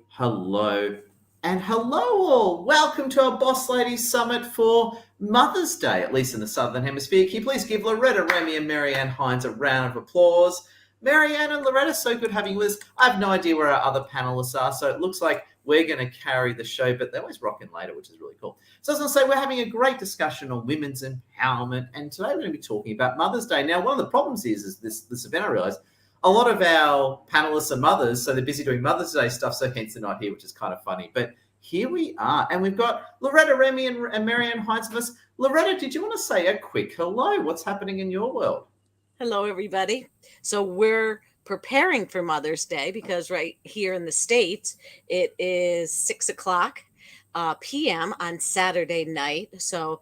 hello, and hello all. Welcome to our Boss Ladies Summit for Mother's Day, at least in the Southern Hemisphere. Can you please give Loretta, Remy, and Marianne Hines a round of applause? Marianne and Loretta, so good having you with us. I have no idea where our other panelists are, so it looks like we're going to carry the show, but they always rock in later, which is really cool. So as I say, we're having a great discussion on women's empowerment, and today we're going to be talking about Mother's Day. Now, one of the problems is this event, I realise, a lot of our panelists are mothers, so they're busy doing Mother's Day stuff, so hence they're not here, which is kind of funny. But here we are, and we've got Loretta, Remy, and Marianne Hines with us. Loretta, did you want to say a quick hello? What's happening in your world? Hello, everybody. So we're preparing for Mother's Day because right here in the States, it is 6:00 p.m. on Saturday night. So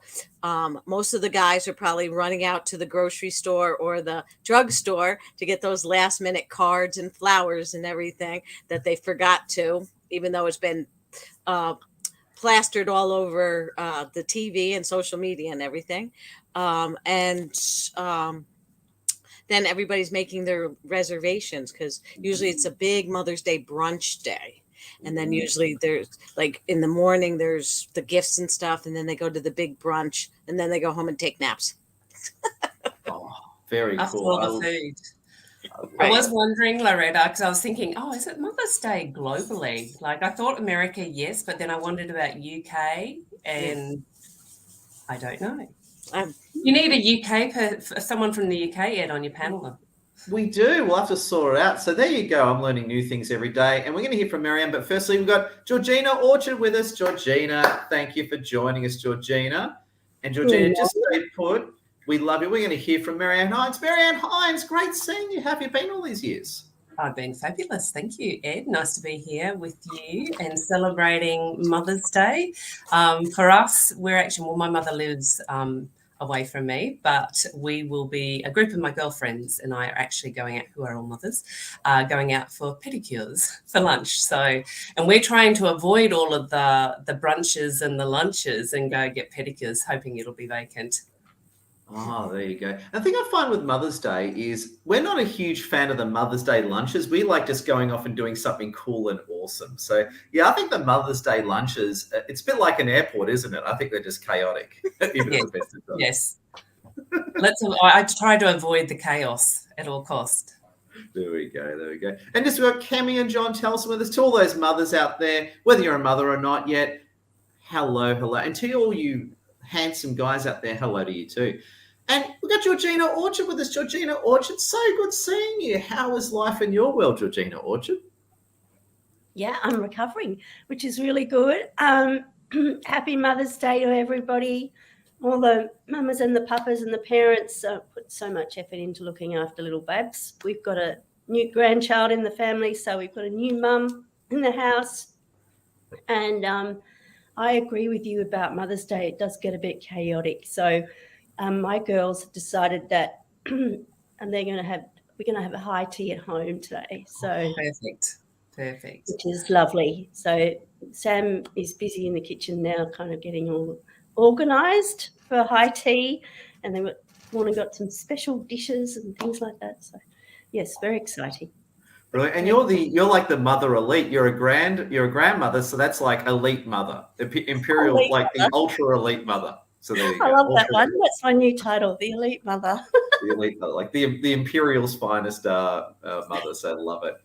most of the guys are probably running out to the grocery store or the drugstore to get those last minute cards and flowers and everything that they forgot to, even though it's been plastered all over the TV and social media and everything. Then everybody's making their reservations because usually it's a big Mother's Day brunch day. And then usually there's like in the morning, there's the gifts and stuff. And then they go to the big brunch and then they go home and take naps. Oh, very After cool. all the food. I was wondering, Loretta, because I was thinking, is it Mother's Day globally? Like I thought America, yes, but then I wondered about UK and I don't know. You need a someone from the UK, Ed, on your panel. We do. We'll have to sort it out. So there you go. I'm learning new things every day. And we're going to hear from Marianne. But firstly, we've got Georgina Orchard with us. Georgina, thank you for joining us, Georgina. And Georgina, just stay put. We love you. We're going to hear from Marianne Hines. Marianne Hines, great seeing you. How have you been all these years? I've been fabulous. Thank you, Ed. Nice to be here with you and celebrating Mother's Day. For us, my mother lives away from me, but we will be a group of my girlfriends and I are actually going out, who are all mothers, going out for pedicures for lunch. So, and we're trying to avoid all of the brunches and the lunches and go get pedicures, hoping it'll be vacant. Oh, there you go. The thing I find with Mother's Day is we're not a huge fan of the Mother's Day lunches. We like just going off and doing something cool and awesome. So, yeah, I think the Mother's Day lunches, it's a bit like an airport, isn't it? I think they're just chaotic, even yes. at the best of times. Yes. I try to avoid the chaos at all cost. There we go. And just we've got Cami and John Telson with us. To all those mothers out there, whether you're a mother or not yet, hello. And to all you handsome guys out there, hello to you too. And we've got Georgina Orchard with us. Georgina Orchard, so good seeing you. How is life in your world, Georgina Orchard? Yeah, I'm recovering, which is really good. Happy Mother's Day to everybody. All the mamas and the papas and the parents put so much effort into looking after little babs. We've got a new grandchild in the family, so we've got a new mum in the house. And I agree with you about Mother's Day. It does get a bit chaotic. So my girls have decided that we're going to have a high tea at home today. So perfect. Which is lovely. So Sam is busy in the kitchen now, kind of getting all organised for high tea, and they got some special dishes and things like that. So yes, very exciting. Brilliant. And you're like the mother elite. You're a grandmother, so that's like elite mother, imperial, elite like mother. The ultra elite mother. So there you go. I love that one. That's my new title, the elite mother. The elite mother, like the imperial's finest mother. So I love it.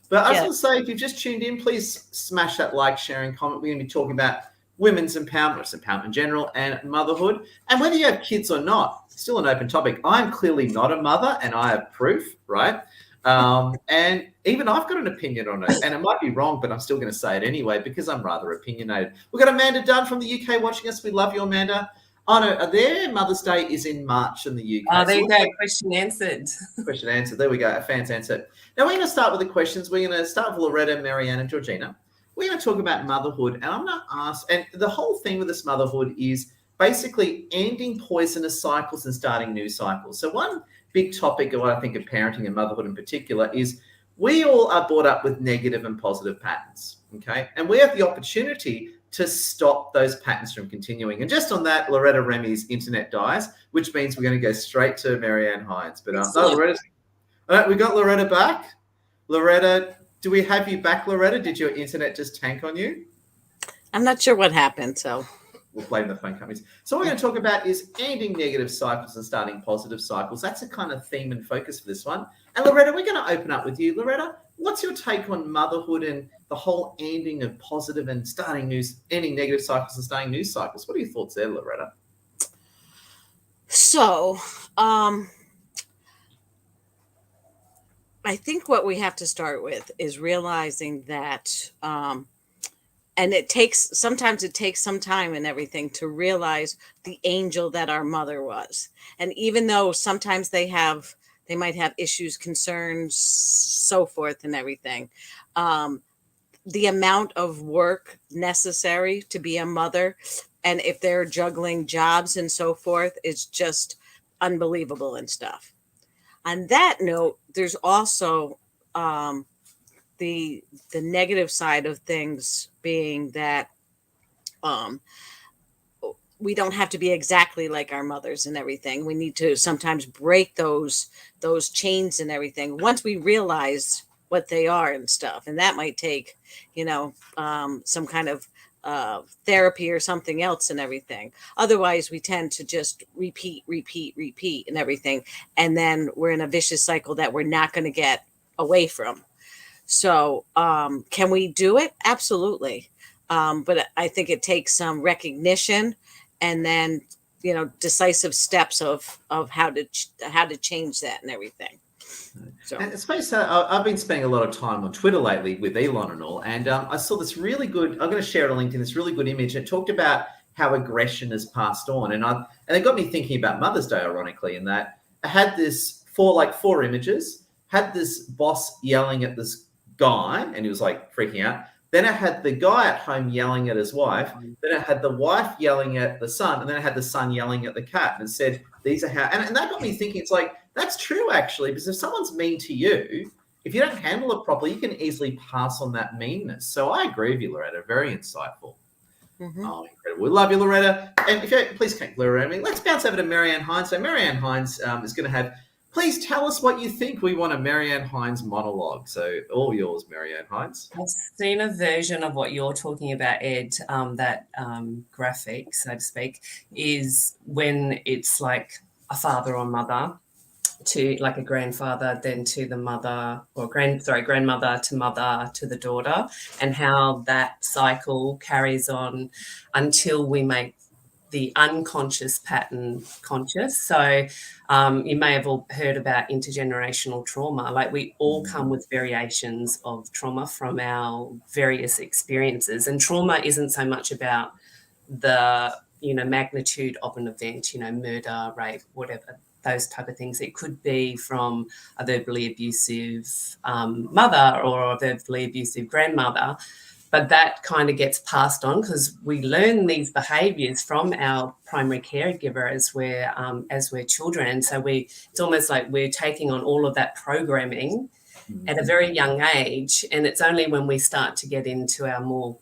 But I was going to say, if you've just tuned in, please smash that like, share, and comment. We're going to be talking about women's empowerment, empowerment in general, and motherhood. And whether you have kids or not, still an open topic. I'm clearly not a mother, and I have proof, right? And even I've got an opinion on it, and it might be wrong, but I'm still going to say it anyway because I'm rather opinionated. We've got Amanda Dunn from the UK watching us. We love you, Amanda. Oh, no, their Mother's Day is in March in the UK. Oh, there you go. Question answered. Question answered. There we go. A fan's answered. Now, we're going to start with the questions. We're going to start with Loretta, Marianne, and Georgina. We're going to talk about motherhood, and I'm going to ask, and the whole thing with this motherhood is basically ending poisonous cycles and starting new cycles. So one big topic of what I think of parenting and motherhood in particular is we all are brought up with negative and positive patterns, okay? And we have the opportunity to stop those patterns from continuing. And just on that, Loretta Remy's internet dies, which means we're going to go straight to Marianne Hines. But Loretta, we got Loretta back. Loretta, do we have you back, Loretta? Did your internet just tank on you? I'm not sure what happened, so We'll blame the phone companies. So what we're going to talk about is ending negative cycles and starting positive cycles. That's a kind of theme and focus for this one. And Loretta, we're going to open up with you. Loretta, what's your take on motherhood and the whole ending of positive and ending negative cycles and starting new cycles? What are your thoughts there, Loretta? So, I think what we have to start with is realizing that, and sometimes it takes some time and everything to realize the angel that our mother was. And even though sometimes they might have issues, concerns, so forth and everything, the amount of work necessary to be a mother, and if they're juggling jobs and so forth, is just unbelievable and stuff. On that note, there's also the negative side of things being that we don't have to be exactly like our mothers and everything. We need to sometimes break those chains and everything once we realize what they are and stuff. And that might take, some kind of therapy or something else and everything. Otherwise, we tend to just repeat and everything. And then we're in a vicious cycle that we're not going to get away from. So can we do it? Absolutely. But I think it takes some recognition and then, decisive steps of how to change that and everything. So. And I suppose I've been spending a lot of time on Twitter lately with Elon and all, and I saw this really good, I'm going to share it on LinkedIn, this really good image. It talked about how aggression has passed on. And it got me thinking about Mother's Day, ironically, in that I had this four images, had this boss yelling at this guy, and he was like freaking out. Then I had the guy at home yelling at his wife. Then I had the wife yelling at the son. And then I had the son yelling at the cat and said, these are how, and that got me thinking, it's like, that's true, actually, because if someone's mean to you, if you don't handle it properly, you can easily pass on that meanness. So I agree with you, Loretta. Very insightful. Mm-hmm. Oh, incredible. We love you, Loretta. And if you please connect Loretta. Let's bounce over to Marianne Hines. So Marianne Hines is going to have, please tell us what you think. We want a Marianne Hines monologue. So all yours, Marianne Hines. I've seen a version of what you're talking about, Ed, that graphic, so to speak, is when it's like a father or mother to like a grandfather, then to the mother or grandmother to mother to the daughter, and how that cycle carries on until we make the unconscious pattern conscious. So you may have all heard about intergenerational trauma. Like we all come with variations of trauma from our various experiences. And trauma isn't so much about the, magnitude of an event, murder, rape, whatever, those type of things. It could be from a verbally abusive mother or a verbally abusive grandmother. But that kind of gets passed on because we learn these behaviours from our primary caregiver as we're children. And so it's almost like we're taking on all of that programming at a very young age. And it's only when we start to get into our more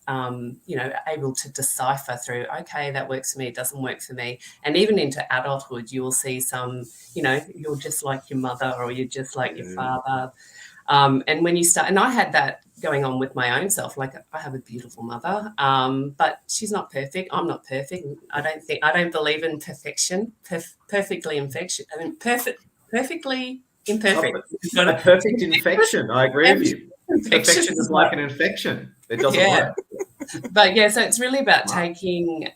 able to decipher through, okay, that works for me, it doesn't work for me. And even into adulthood, you will see some, you're just like your mother or you're just like your father. And when you start, and I had that going on with my own self, like I have a beautiful mother, but she's not perfect. I'm not perfect. I don't believe in perfection, perfectly imperfect. Perfectly imperfect. A perfect infection. I agree with you. Perfection is like an infection. It doesn't work. But yeah, so it's really about taking,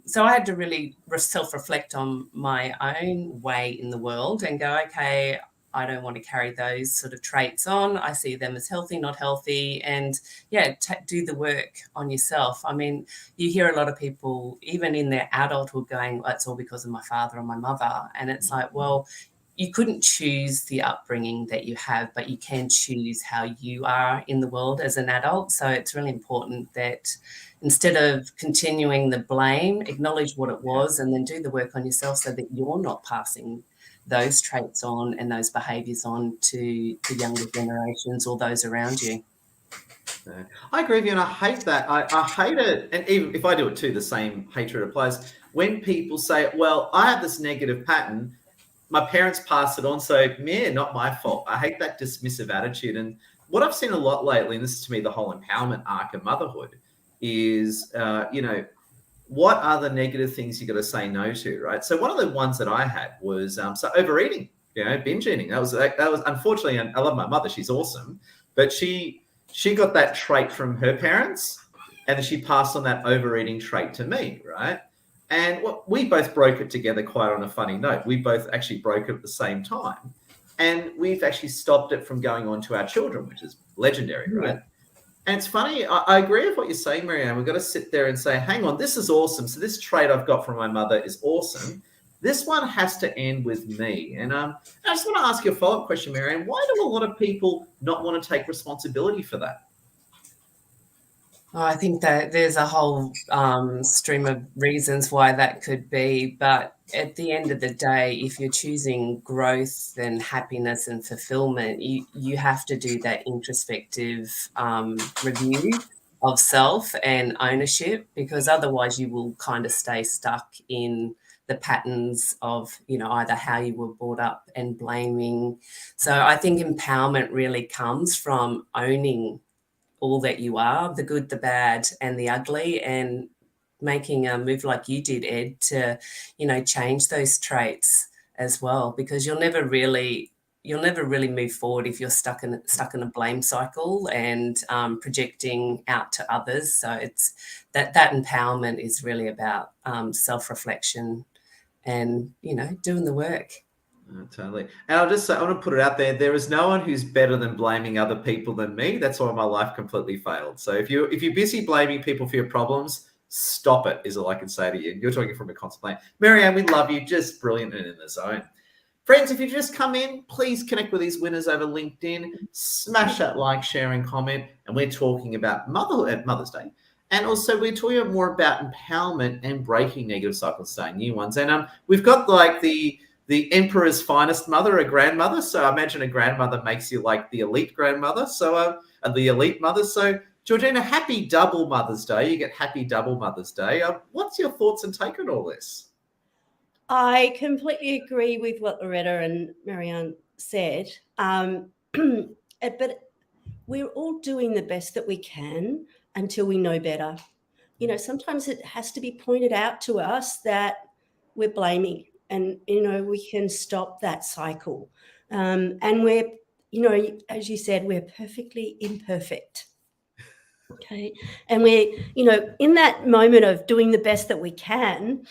so I had to really self-reflect on my own way in the world and go, okay, I don't want to carry those sort of traits on. I see them as healthy, not healthy. And do the work on yourself. I mean, you hear a lot of people, even in their adulthood, going, well, it's all because of my father or my mother. And it's like, well, you couldn't choose the upbringing that you have, but you can choose how you are in the world as an adult. So it's really important that instead of continuing the blame, acknowledge what it was and then do the work on yourself so that you're not passing those traits on and those behaviours on to the younger generations or those around you. I agree with you, and I hate that. I hate it, and even if I do it too, the same hatred applies. When people say, well, I have this negative pattern, my parents passed it on, so not my fault. I hate that dismissive attitude. And what I've seen a lot lately, and this is to me the whole empowerment arc of motherhood, is what are the negative things you got to say no to, right? So one of the ones that I had was so overeating, binge eating. That was unfortunately, and I love my mother; she's awesome, but she got that trait from her parents, and then she passed on that overeating trait to me, right? And we both broke it together quite on a funny note. We both actually broke it at the same time, and we've actually stopped it from going on to our children, which is legendary, right? Yeah. And it's funny, I agree with what you're saying, Marianne. We've got to sit there and say, hang on, this is awesome. So this trait I've got from my mother is awesome. This one has to end with me. And I just want to ask you a follow-up question, Marianne. Why do a lot of people not want to take responsibility for that? I think that there's a whole stream of reasons why that could be. But at the end of the day, if you're choosing growth and happiness and fulfillment, you have to do that introspective review of self and ownership, because otherwise you will kind of stay stuck in the patterns of, either how you were brought up and blaming. So I think empowerment really comes from owning all that you are, the good, the bad, and the ugly, and making a move like you did, Ed, to, change those traits as well, because you'll never really move forward if you're stuck in a blame cycle and projecting out to others. So it's that empowerment is really about self-reflection and, doing the work. Totally. And I'll just say, I want to put it out there. There is no one who's better than blaming other people than me. That's why my life completely failed. So if you're busy blaming people for your problems, stop it, is all I can say to you. You're talking from a constant blame. Marianne, we love you. Just brilliant and in the zone. Friends, if you just come in, please connect with these winners over LinkedIn. Smash that like, share, and comment. And we're talking about motherhood at Mother's Day. And also we're talking more about empowerment and breaking negative cycles, starting new ones. And we've got like the emperor's finest mother, a grandmother. So I imagine a grandmother makes you like the elite grandmother. So the elite mother. So Georgina, happy double Mother's Day. You get happy double Mother's Day. What's your thoughts and take on all this? I completely agree with what Loretta and Marianne said. But we're all doing the best that we can until we know better. Sometimes it has to be pointed out to us that we're blaming, and, we can stop that cycle. And we're, as you said, we're perfectly imperfect. Okay. And we're, in that moment of doing the best that we can,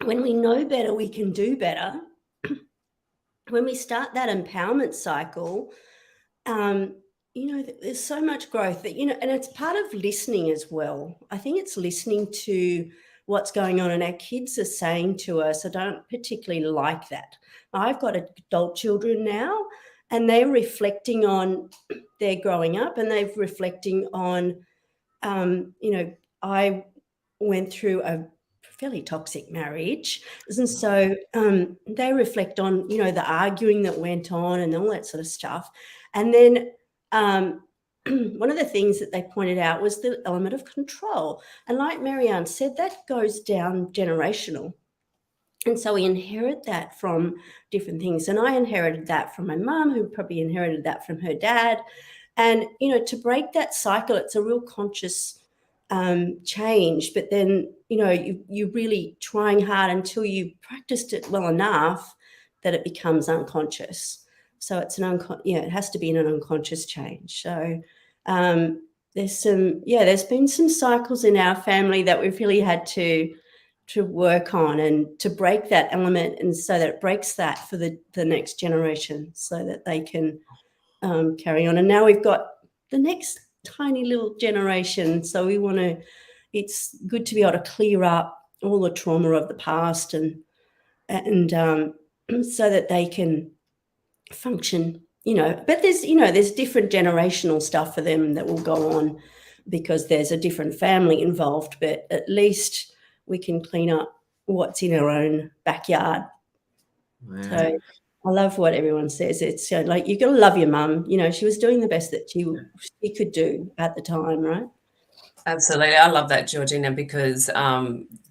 when we know better, we can do better. When we start that empowerment cycle, there's so much growth that, and it's part of listening as well. I think it's listening to what's going on, and our kids are saying to us, I don't particularly like that. I've got adult children now, and they're reflecting on their growing up, and they're reflecting on, I went through a fairly toxic marriage. And so they reflect on, the arguing that went on and all that sort of stuff. And then one of the things that they pointed out was the element of control. And like Marianne said, that goes down generational. And so we inherit that from different things. And I inherited that from my mum, who probably inherited that from her dad. And, to break that cycle, it's a real conscious change. But then, you're really trying hard until you practiced it well enough that it becomes unconscious. So it's it has to be an unconscious change. So there's been some cycles in our family that we've really had to work on, and to break that element, and so that it breaks that for the next generation, so that they can carry on. And now we've got the next tiny little generation. So it's good to be able to clear up all the trauma of the past, and so that they can function, but there's different generational stuff for them that will go on, because there's a different family involved, but at least we can clean up what's in our own backyard. Man. So I love what everyone says. It's like, you got to love your mum. She was doing the best that she could do at the time, right? Absolutely. I love that, Georgina, because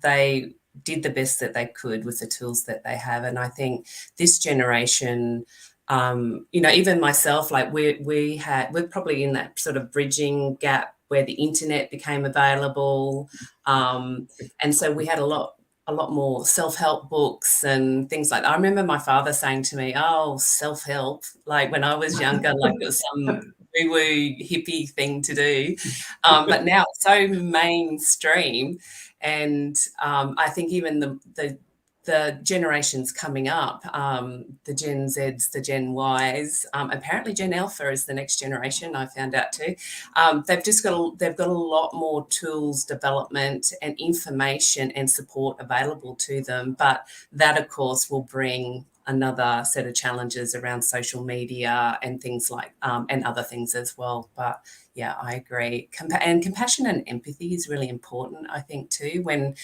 they did the best that they could with the tools that they have. And I think this generation Even myself, like we're probably in that sort of bridging gap where the internet became available, and so we had a lot more self-help books and things like that. I remember my father saying to me, "Oh, self-help," like when I was younger, like it was some woo-woo hippie thing to do. But now it's so mainstream, and I think even the generations coming up, the Gen Zs, the Gen Ys, apparently Gen Alpha is the next generation. I found out too. They've got a lot more tools, development, and information and support available to them. But that, of course, will bring another set of challenges around social media and things like and other things as well. But yeah, I agree. And compassion and empathy is really important, I think, too. When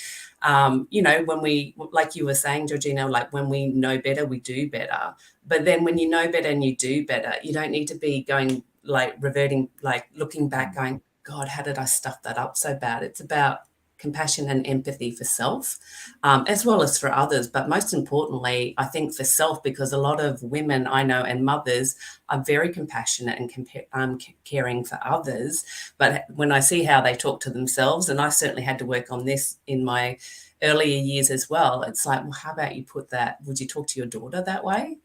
when we, like you were saying, Georgina, like when we know better, we do better. But then when you know better and you do better, you don't need to be going like reverting, like looking back going, God, how did I stuff that up so bad? It's about compassion and empathy for self, as well as for others. But most importantly, I think for self, because a lot of women I know and mothers are very compassionate and caring for others. But when I see how they talk to themselves, and I certainly had to work on this in my earlier years as well, it's like, well, how about you put that, would you talk to your daughter that way?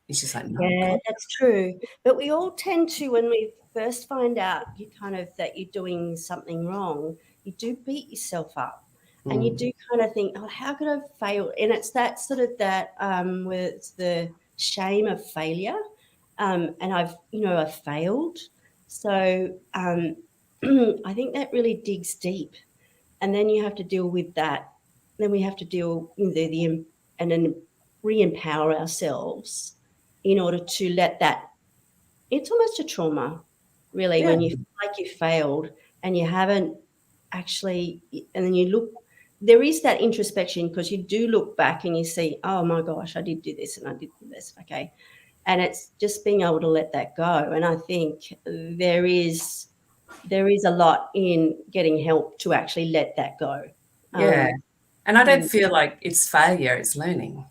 And she's like, no. Yeah, God. that's true. But we all tend to, when we first find out that you're doing something wrong, you do beat yourself up. And you do kind of think, oh, how could I fail? And it's that sort of that where it's the shame of failure. And I've failed. So I think that really digs deep. And then you have to deal with that. Then we have to deal with and then re-empower ourselves in order to let that, it's almost a trauma, really, when you feel like you failed and you haven't actually, and then you look, there is that introspection because you do look back and you see, oh my gosh, I did do this and I did do this. Okay. And it's just being able to let that go. And I think there is a lot in getting help to actually let that go. Yeah. And I don't feel like it's failure, it's learning.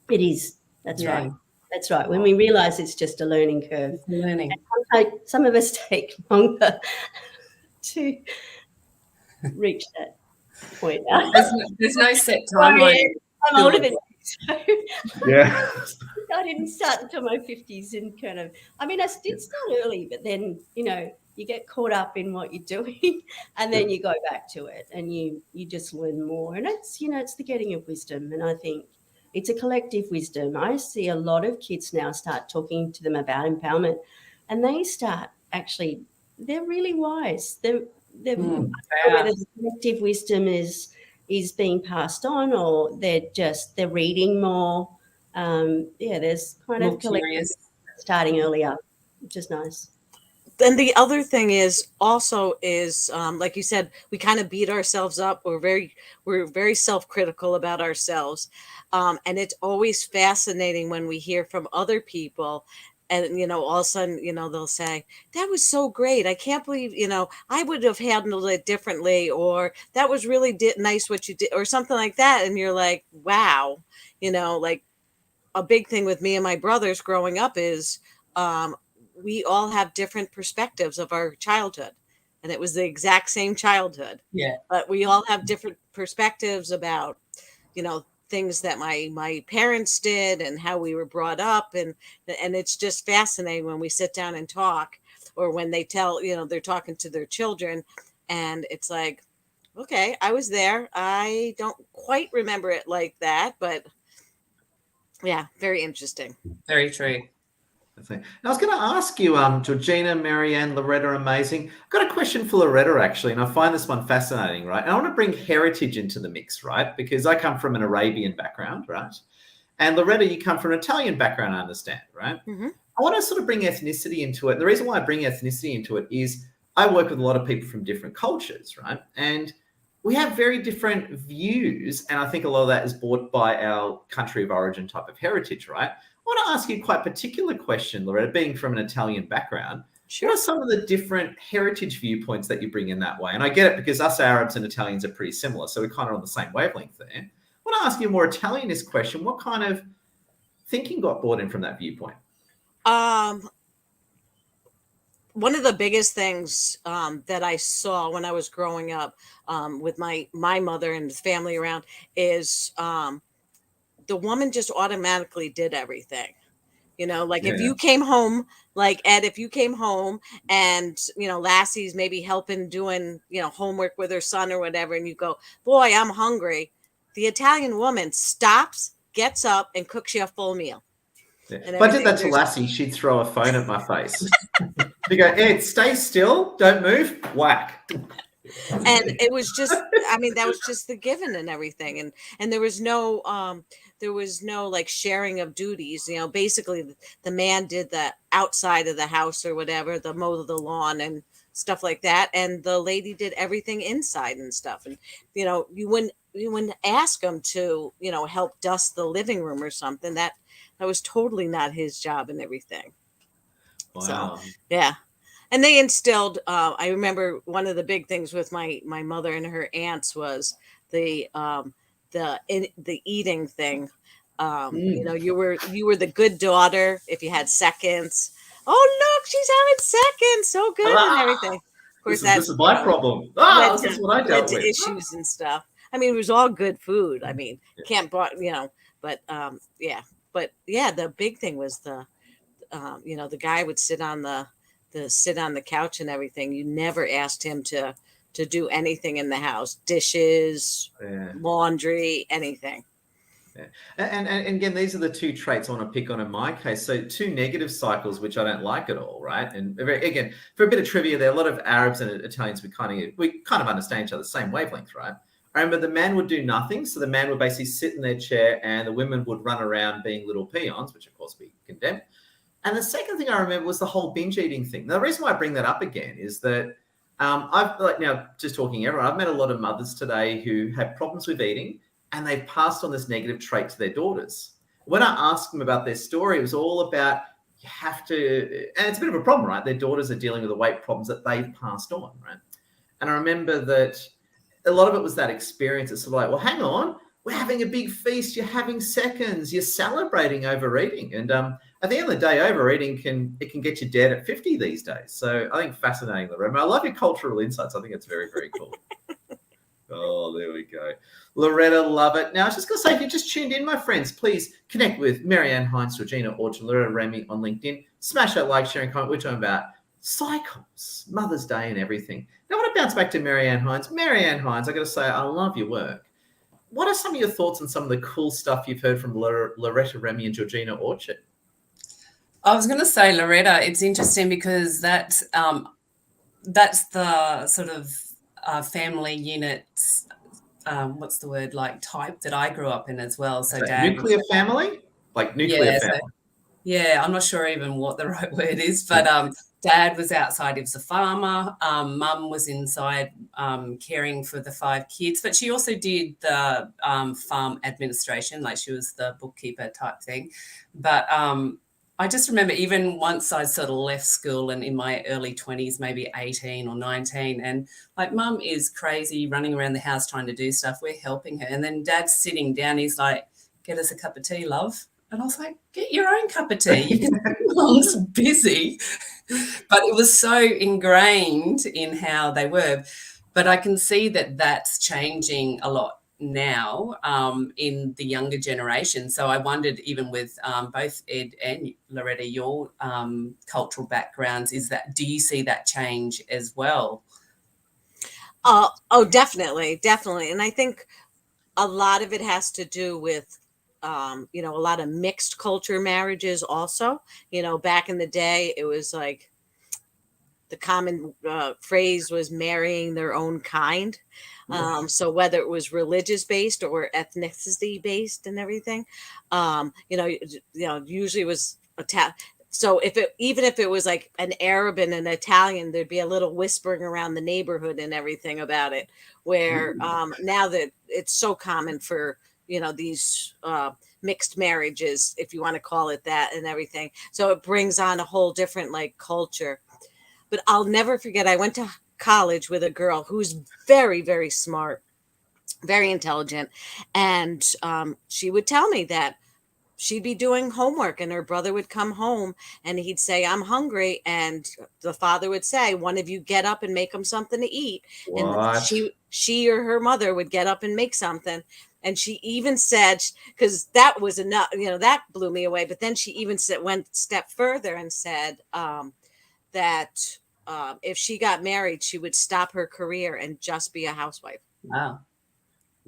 It is. That's right. That's right. When we realise it's just a learning curve. It's learning. And some of us take longer to reach that point. There's no set timeline. I'm older than you, so Yeah. I didn't start until my 50s and I did start early, but then, you get caught up in what you're doing and then you go back to it and you just learn more. And it's, it's the getting of wisdom. And I think it's a collective wisdom. I see a lot of kids now start talking to them about empowerment and they start actually, they're really wise. I don't know whether the collective wisdom is being passed on or they're reading more. There's kind of collective starting earlier, which is nice. Then the other thing is like you said, we kind of beat ourselves up. We're very self-critical about ourselves. And it's always fascinating when we hear from other people and, all of a sudden, they'll say, that was so great. I can't believe, I would have handled it differently, or that was really nice what you did, or something like that. And you're like, wow, like a big thing with me and my brothers growing up is, we all have different perspectives of our childhood, and it was the exact same childhood. Yeah. But we all have different perspectives about, things that my parents did and how we were brought up. And it's just fascinating when we sit down and talk, or when they tell, they're talking to their children and it's like, okay, I was there. I don't quite remember it like that, but yeah, very interesting. Very true. I was going to ask you, Georgina, Marianne, Loretta, amazing. I've got a question for Loretta, actually, and I find this one fascinating, right? And I want to bring heritage into the mix, right? Because I come from an Arabian background, right? And Loretta, you come from an Italian background, I understand, right? Mm-hmm. I want to sort of bring ethnicity into it. The reason why I bring ethnicity into it is I work with a lot of people from different cultures, right? And we have very different views, and I think a lot of that is brought by our country of origin type of heritage, right? I want to ask you quite a particular question, Loretta, being from an Italian background. Sure. What are some of the different heritage viewpoints that you bring in that way? And I get it because us Arabs and Italians are pretty similar, so we're kind of on the same wavelength there. I want to ask you a more Italianist question. What kind of thinking got brought in from that viewpoint? One of the biggest things that I saw when I was growing up with my mother and family around is the woman just automatically did everything. You know, like if Yeah. you came home, like Ed, if you came home and, you know, Lassie's maybe helping doing, you know, homework with her son or whatever, and you go, boy, I'm hungry. The Italian woman stops, gets up, and cooks you a full meal. Yeah. And If I did that to there's- Lassie, she'd throw a phone at my face. She'd go, Ed, stay still, don't move, whack. And it was just, I mean, that was just the given and everything. And there was no like sharing of duties. You know, basically the man did the outside of the house or whatever, the mow the lawn and stuff like that. And the lady did everything inside and stuff. And, you know, you wouldn't ask him to, you know, help dust the living room or something. That was totally not his job and everything. Wow. So, yeah. And they instilled, I remember one of the big things with my mother and her aunts was the eating thing. You know, you were the good daughter if you had seconds. Oh, look, she's having seconds. So good and everything. Of course, this is my problem. This is what I dealt with. Issues and stuff. I mean, it was all good food. I mean, can't, you know, but yeah. But yeah, the big thing was you know, the guy would sit on the couch and everything. You never asked him to do anything in the house, dishes, laundry, anything. Yeah. And again, these are the two traits I want to pick on in my case. So two negative cycles, which I don't like at all, right? And again, for a bit of trivia, there are a lot of Arabs and Italians. We kind of understand each other, same wavelength, right? I remember the man would do nothing. So the man would basically sit in their chair and the women would run around being little peons, which of course we condemn. And the second thing I remember was the whole binge eating thing. Now, the reason why I bring that up again is that just talking everyone, I've met a lot of mothers today who have problems with eating and they've passed on this negative trait to their daughters. When I asked them about their story, it was all about you have to, and it's a bit of a problem, right? Their daughters are dealing with the weight problems that they've passed on, right? And I remember that a lot of it was that experience. It's sort of like, well, hang on, we're having a big feast. You're having seconds. You're celebrating overeating. And at the end of the day, overeating can get you dead at 50 these days. So I think fascinating, Loretta. I love your cultural insights. I think it's very, very cool. Oh, there we go. Loretta, love it. Now, I was just going to say, if you just tuned in, my friends, please connect with Marianne Hines, Georgina Orchard, Loretta Remy on LinkedIn. Smash that like, share, and comment. We're talking about cycles, Mother's Day and everything. Now, I want to bounce back to Marianne Hines. Marianne Hines, I got to say, I love your work. What are some of your thoughts on some of the cool stuff you've heard from Loretta Remy and Georgina Orchard? I was going to say, Loretta, it's interesting because that's the sort of family units, what's the word, like type that I grew up in as well. So Dad, nuclear family? Like nuclear family. I'm not sure even what the right word is, but Dad was outside. He was a farmer. Mum was inside caring for the 5 kids, but she also did the farm administration, like she was the bookkeeper type thing. But I just remember even once I sort of left school and in my early 20s, maybe 18 or 19, and like Mum is crazy running around the house trying to do stuff. We're helping her. And then Dad's sitting down. He's like, get us a cup of tea, love. And I was like, get your own cup of tea. You can Mum's busy. But it was so ingrained in how they were. But I can see that that's changing a lot now in the younger generation. So I wondered, even with both Ed and Loretta, your cultural backgrounds, do you see that change as well? Oh, definitely. And I think a lot of it has to do with you know, a lot of mixed culture marriages also. You know, back in the day, it was like the common phrase was marrying their own kind. So whether it was religious based or ethnicity based and everything, you know, usually it was so even if it was like an Arab and an Italian, there'd be a little whispering around the neighborhood and everything about it. Where now that it's so common for, you know, these mixed marriages, if you want to call it that, and everything. So it brings on a whole different like culture. But I'll never forget, I went to college with a girl who's very, very smart, very intelligent. And she would tell me that she'd be doing homework and her brother would come home and he'd say, I'm hungry. And the father would say, one of you get up and make them something to eat. And What? she or her mother would get up and make something. And she even said, because that was enough, that blew me away. But then she even went a step further and said that if she got married, she would stop her career and just be a housewife. Wow.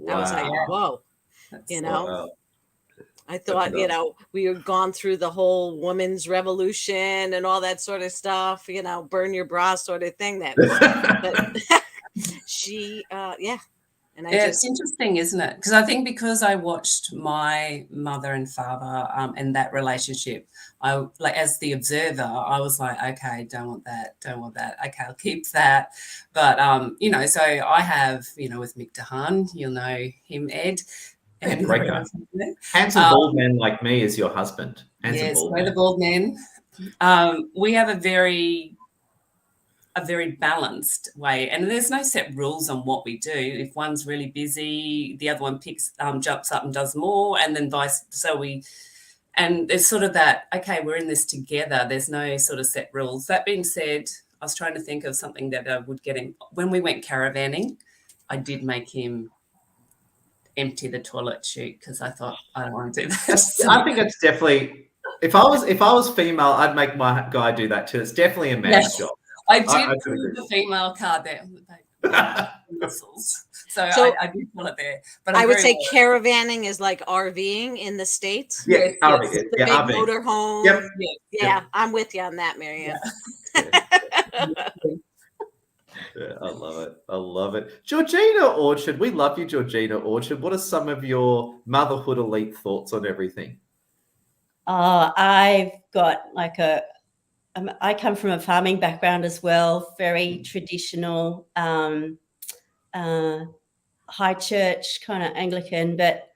I was like, whoa, That's Wow. I thought, we had gone through the whole women's revolution and all that sort of stuff, burn your bra sort of thing. But she, And it's interesting, isn't it? Because I think because I watched my mother and father and that relationship, I as the observer, I was like, okay, don't want that. Okay, I'll keep that. But so I have, with Mick DeHaan, you'll know him, Ed. And great guy. Handsome bald man like me is your husband. Handsome yes, bald we're man. the bald men. We have a very balanced way, and there's no set rules on what we do. If one's really busy, the other one jumps up and does more, and then and there's sort of that, okay, we're in this together. There's no sort of set rules. That being said, I was trying to think of something that I would get him. When we went caravanning, I did make him empty the toilet chute because I thought, I don't want to do that. So, I think it's definitely, if I was female, I'd make my guy do that too. It's definitely a man's job. I did put the female card there. Muscles. So I did pull it there. But I would say caravanning is like RVing in the States. Yeah, yes, RV. The Yeah, big RV. motorhome. Yep. Yeah, I'm with you on that, Marianne. Yeah, I love it. Georgina Orchard, we love you, Georgina Orchard. What are some of your motherhood elite thoughts on everything? I've got I come from a farming background as well, very traditional, high church kind of Anglican, but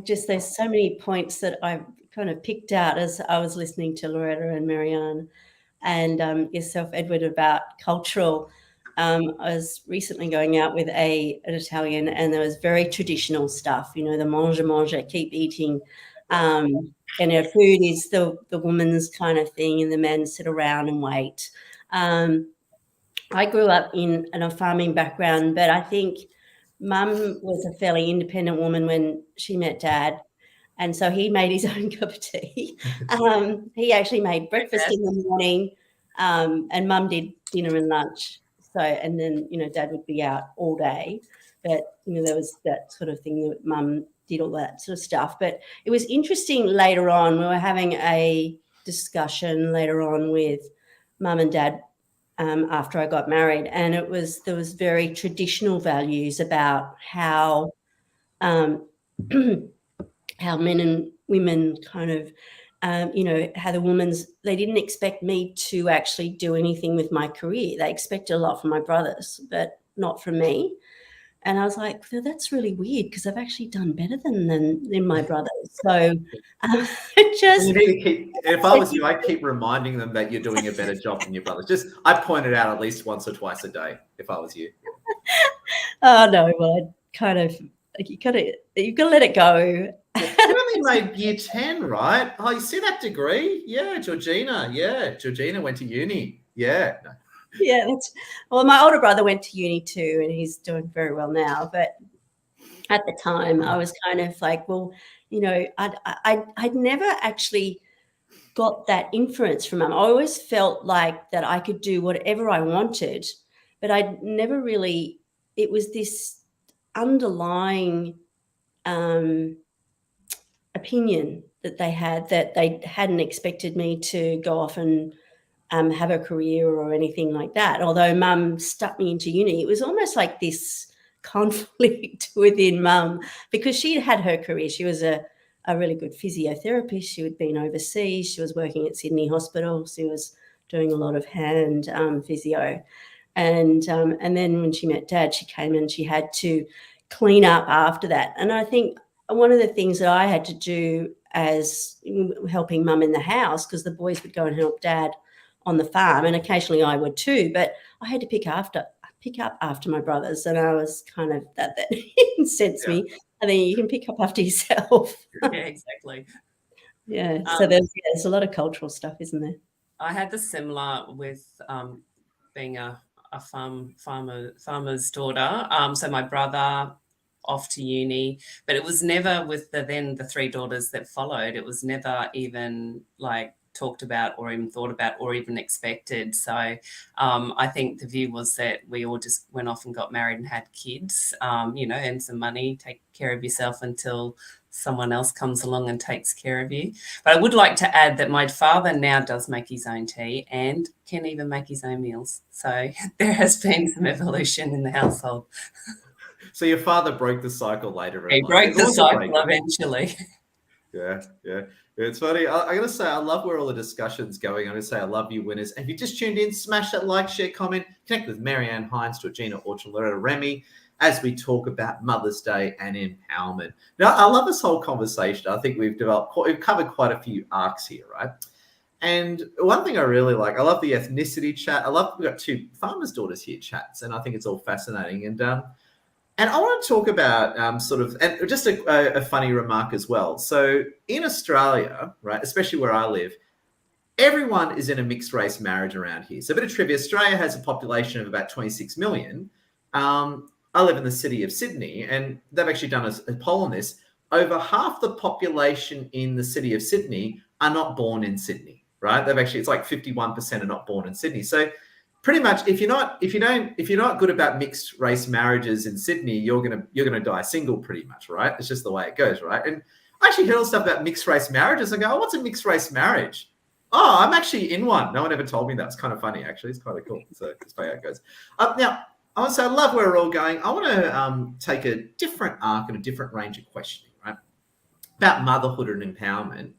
there's so many points that I've kind of picked out as I was listening to Loretta and Marianne and yourself, Edward, about cultural. I was recently going out with an Italian, and there was very traditional stuff, the mange, keep eating. And our food is the woman's kind of thing, and the men sit around and wait. I grew up in a farming background, but I think Mum was a fairly independent woman when she met Dad. And so he made his own cup of tea. He actually made breakfast in the morning, and Mum did dinner and lunch. So, and then, Dad would be out all day. But, there was that sort of thing that Mum did all that sort of stuff. But it was interesting later on. We were having a discussion later on with Mum and Dad after I got married. And there was very traditional values about how how men and women kind of, how they didn't expect me to actually do anything with my career. They expected a lot from my brothers, but not from me. And I was like, well, that's really weird because I've actually done better than my brothers. So you need to keep, if I was you, I'd keep reminding them that you're doing a better job than your brothers. I'd point it out at least once or twice a day if I was you. Oh, no, well, I'd kind of, you've got to let it go. You only made year 10, right? Oh, you see that degree? Yeah, Georgina. Yeah, Georgina went to uni. Yeah. Yeah, well, my older brother went to uni too, and he's doing very well now. But at the time, I was kind of like, well, I'd never actually got that influence from Mum. I always felt like that I could do whatever I wanted, but I'd never really. It was this underlying opinion that they had that they hadn't expected me to go off and have a career or anything like that. Although Mum stuck me into uni, it was almost like this conflict within Mum because she had her career. She was a really good physiotherapist. She had been overseas. She was working at Sydney Hospital. She was doing a lot of hand physio. And then when she met Dad, she came and she had to clean up after that. And I think one of the things that I had to do as helping Mum in the house, because the boys would go and help Dad on the farm, and occasionally I would too, but I had to pick up after my brothers, and I was kind of that incensed me. I think you can pick up after yourself. Yeah, exactly. Yeah. So there's a lot of cultural stuff, isn't there? I had the similar with being a farmer's daughter. So my brother off to uni, but it was never with the three daughters that followed. It was never even like talked about or even thought about or even expected. So I think the view was that we all just went off and got married and had kids, earn some money, take care of yourself until someone else comes along and takes care of you. But I would like to add that my father now does make his own tea and can even make his own meals. So there has been some evolution in the household. So your father broke the cycle later in He life. broke the It was a break. cycle eventually. Yeah. It's funny. I got to say, I love where all the discussion's going. I'm going to say I love you, winners. And if you just tuned in, smash that like, share, comment, connect with Marianne Hines, Georgina Orchard, Loretta Remy, as we talk about Mother's Day and empowerment. Now, I love this whole conversation. I think we've covered quite a few arcs here, right? And one thing I really like, I love the ethnicity chat. We've got two farmers' daughters here chats, and I think it's all fascinating. And I want to talk about and just a funny remark as well. So in Australia, right, especially where I live, everyone is in a mixed race marriage around here. So a bit of trivia, Australia has a population of about 26 million. I live in the city of Sydney, and they've actually done a poll on this. Over half the population in the city of Sydney are not born in Sydney, right? It's like 51% are not born in Sydney. So pretty much, if you're not good about mixed race marriages in Sydney, you're gonna die single, pretty much, right? It's just the way it goes, right? And I actually heard all stuff about mixed race marriages and go, oh, what's a mixed race marriage? Oh, I'm actually in one. No one ever told me that. It's kind of funny, actually. It's kind of cool. So that's how it goes. Now, I want to say I love where we're all going. I want to take a different arc and a different range of questioning, right? About motherhood and empowerment.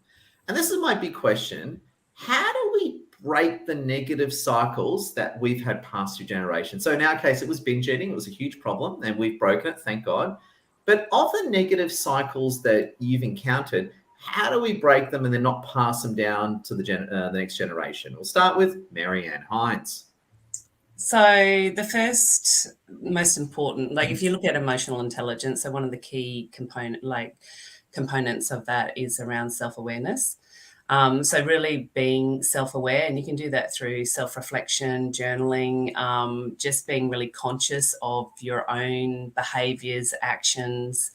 And this is my big question. How do we break the negative cycles that we've had past through generations? So in our case, it was binge eating. It was a huge problem, and we've broken it, thank God. But of the negative cycles that you've encountered, how do we break them and then not pass them down to the next generation? We'll start with Marianne Hines. So the first most important, like if you look at emotional intelligence, so one of the key components of that is around self-awareness. So really being self-aware, and you can do that through self-reflection, journaling, just being really conscious of your own behaviors, actions,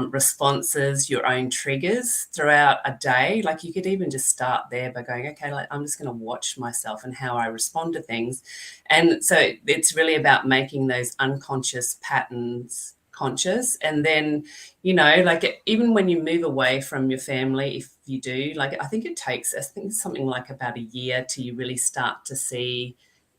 responses, your own triggers throughout a day. Like you could even just start there by going, okay, like I'm just going to watch myself and how I respond to things. And so it's really about making those unconscious patterns conscious. And then, like even when you move away from your family, if you do, like I think it's something like about a year till you really start to see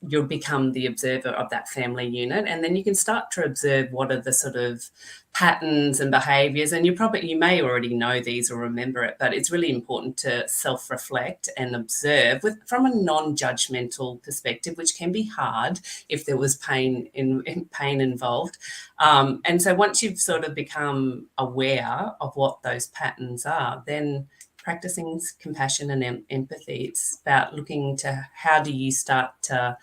you'll become the observer of that family unit, and then you can start to observe what are the sort of patterns and behaviors. And you may already know these or remember it, but it's really important to self-reflect and observe from a non-judgmental perspective, which can be hard if there was pain involved. And so once you've sort of become aware of what those patterns are, then practicing compassion and empathy, it's about looking to how do you start to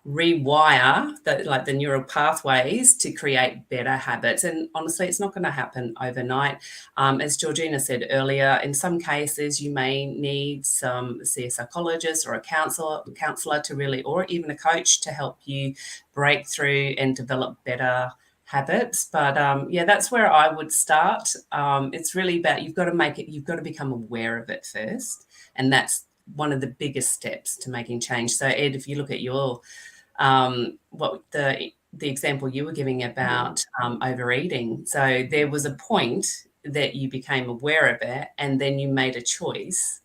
rewire the neural pathways to create better habits. And honestly, it's not going to happen overnight. As Georgina said earlier, in some cases you may need see a psychologist or a counselor to really, or even a coach to help you break through and develop better habits. But that's where I would start. It's really about you've got to become aware of it first, and that's one of the biggest steps to making change. So Ed, if you look at your what the example you were giving about overeating, so there was a point that you became aware of it, and then you made a choice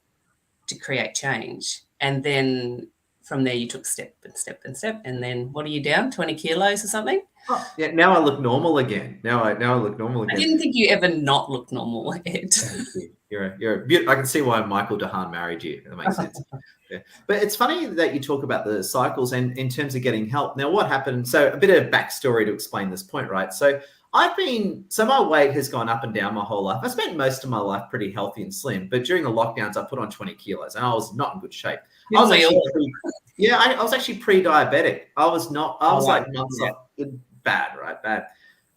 to create change, and then from there you took step and step and step, and then what are you down 20 kilos or something? Oh, yeah, now I look normal again. Now I look normal again. I didn't think you ever not looked normal, Ed. Thank you. I can see why Michael DeHaan married you. That makes sense. Yeah. But it's funny that you talk about the cycles and in terms of getting help. Now, what happened? So a bit of backstory to explain this point, right? So my weight has gone up and down my whole life. I spent most of my life pretty healthy and slim, but during the lockdowns, I put on 20 kilos and I was not in good shape. I was actually pre-diabetic. I was months off. Bad, right? Bad.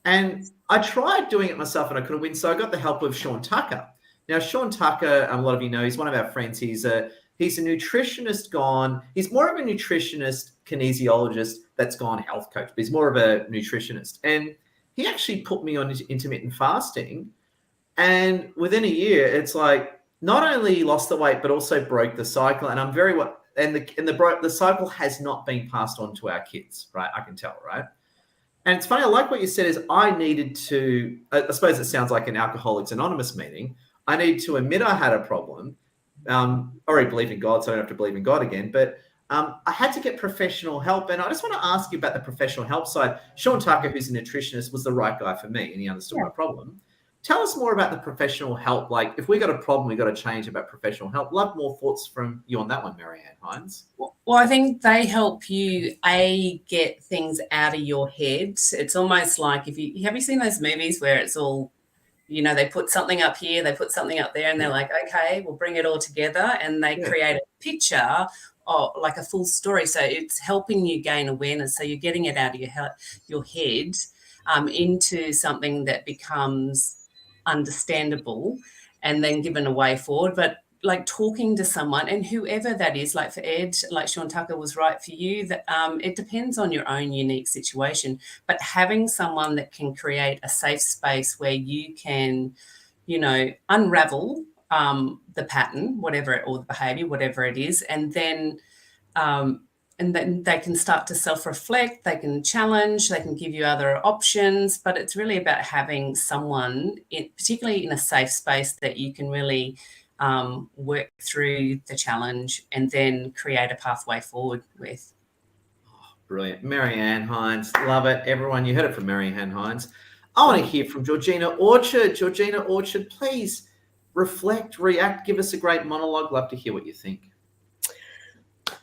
And I tried doing it myself and I couldn't win. So I got the help of Sean Tucker. Now, Sean Tucker, a lot of you know, he's one of our friends. He's a nutritionist gone. He's more of a nutritionist kinesiologist that's gone health coach, but he's more of a nutritionist. And he actually put me on intermittent fasting. And within a year, it's like not only lost the weight, but also broke the cycle. And I'm very what and the cycle has not been passed on to our kids, right? I can tell, right? And it's funny, I like what you said is I needed to, I suppose it sounds like an Alcoholics Anonymous meeting. I needed to admit I had a problem. I already believe in God, so I don't have to believe in God again. But I had to get professional help. And I just want to ask you about the professional help side. Sean Tucker, who's a nutritionist, was the right guy for me, and he understood my problem. Tell us more about the professional help. Like, if we got a problem, we got to change about professional help. Love more thoughts from you on that one, Marianne Hines. Well, I think they help you, get things out of your head. It's almost like have you seen those movies where it's all, they put something up here, they put something up there, and they're like, okay, we'll bring it all together, and they create a picture or like a full story. So it's helping you gain awareness. So you're getting it out of your head into something that becomes understandable and then given a way forward. But like talking to someone, and whoever that is, like for Ed, like Sean Tucker was right for you, that it depends on your own unique situation, but having someone that can create a safe space where you can, unravel the pattern, or the behavior, whatever it is, and then they can start to self-reflect, they can challenge, they can give you other options, but it's really about having someone, particularly in a safe space, that you can really work through the challenge and then create a pathway forward with. Brilliant. Marianne Hines, love it. Everyone, you heard it from Marianne Hines. I want to hear from Georgina Orchard. Georgina Orchard, please reflect, react, give us a great monologue. Love to hear what you think.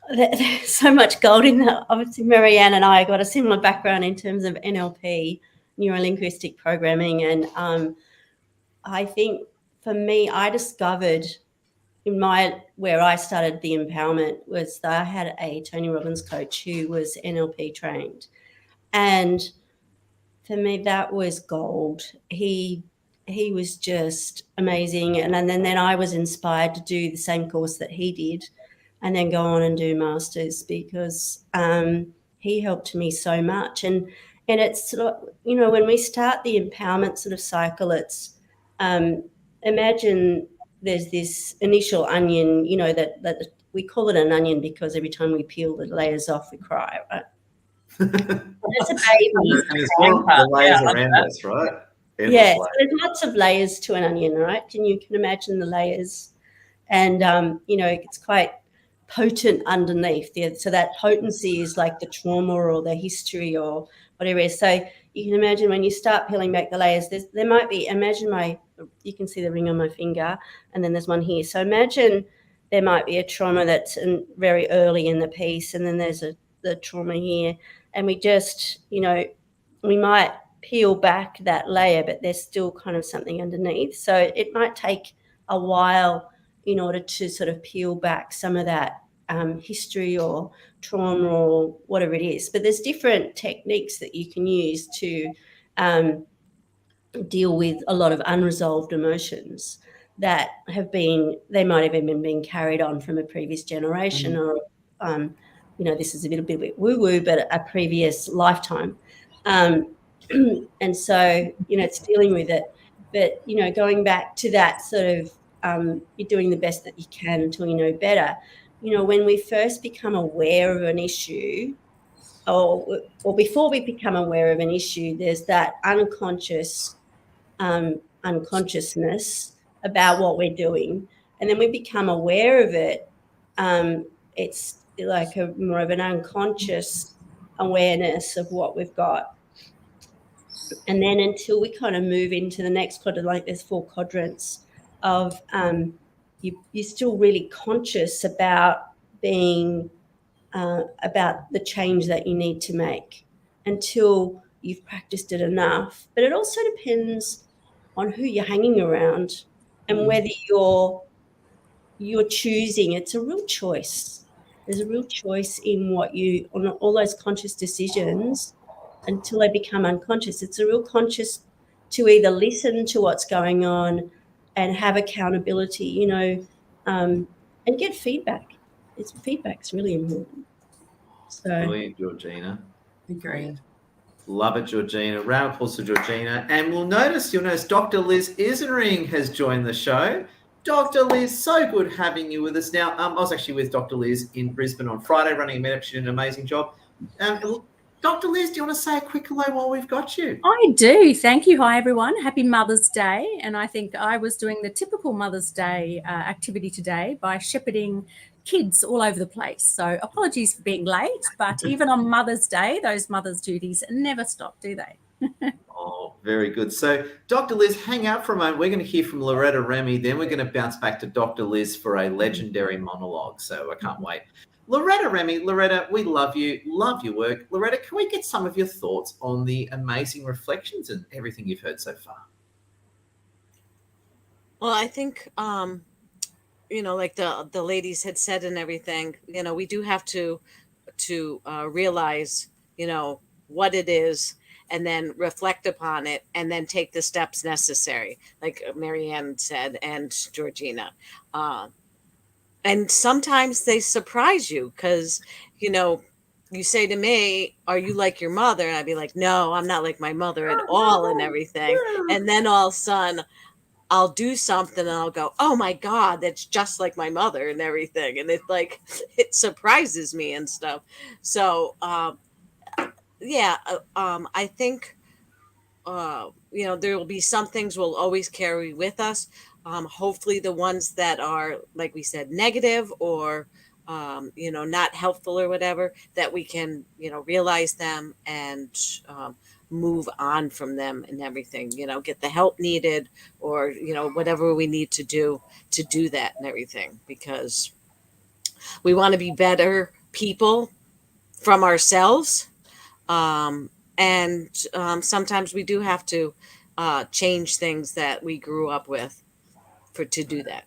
There's so much gold in that. Obviously, Marianne and I got a similar background in terms of NLP, neuro-linguistic programming. And I think for me, I discovered where I started the empowerment was that I had a Tony Robbins coach who was NLP trained. And for me, that was gold. He was just amazing. And then I was inspired to do the same course that he did, and then go on and do masters, because he helped me so much. And it's sort of, when we start the empowerment sort of cycle, it's imagine there's this initial onion, that we call it an onion because every time we peel the layers off, we cry, right? That's a baby. And there's more the layers around us, right? Yeah, so there's lots of layers to an onion, right? And you can imagine the layers. And, it's quite potent underneath. So that potency is like the trauma or the history or whatever it is. So you can imagine when you start peeling back the layers, there might be, you can see the ring on my finger, and then there's one here. So imagine there might be a trauma that's very early in the piece, and then there's the trauma here. And we just, we might peel back that layer, but there's still kind of something underneath. So it might take a while in order to sort of peel back some of that history or trauma or whatever it is. But there's different techniques that you can use to deal with a lot of unresolved emotions that they might have even been carried on from a previous generation or, this is a little bit woo-woo, but a previous lifetime. And so, it's dealing with it. But, going back to that sort of, you're doing the best that you can until you know better. When we first become aware of an issue, or before we become aware of an issue, there's that unconsciousness about what we're doing, and then we become aware of it. It's like more of an unconscious awareness of what we've got. And then until we kind of move into the next quadrant, like there's 4 quadrants of you're still really conscious about being about the change that you need to make until you've practiced it enough. But it also depends on who you're hanging around and whether you're choosing. It's a real choice. There's a real choice in on all those conscious decisions until they become unconscious. It's a real conscious to either listen to what's going on and have accountability, and get feedback. Feedback's really important. So Brilliant, Georgina. Agree. Love it, Georgina. Round of applause for Georgina. And you'll notice Dr. Liz Isering has joined the show. Dr. Liz, so good having you with us. Now, I was actually with Dr. Liz in Brisbane on Friday running a meetup. She did an amazing job. Dr. Liz, do you want to say a quick hello while we've got you? I do. Thank you. Hi, everyone. Happy Mother's Day. And I think I was doing the typical Mother's Day activity today by shepherding kids all over the place. So apologies for being late, but even on Mother's Day, those mother's duties never stop, do they? Oh, very good. So, Dr. Liz, hang out for a moment. We're going to hear from Loretta Remy. Then we're going to bounce back to Dr. Liz for a legendary monologue. So I can't wait. Loretta Remy, Loretta, we love you, love your work. Loretta, can we get some of your thoughts on the amazing reflections and everything you've heard so far? Well, I think, like the ladies had said and everything, we do have to realize, what it is, and then reflect upon it, and then take the steps necessary, like Marianne said, and Georgina. And sometimes they surprise you because, you say to me, are you like your mother? And I'd be like, no, I'm not like my mother at all and everything. And then all of a sudden I'll do something and I'll go, oh my God, that's just like my mother and everything. And it surprises me and stuff. So, I think, there will be some things we'll always carry with us. Hopefully the ones that are, like we said, negative or, not helpful or whatever, that we can, realize them and move on from them and everything, get the help needed or, whatever we need to do that and everything, because we want to be better people from ourselves. And sometimes we do have to change things that we grew up with to do that.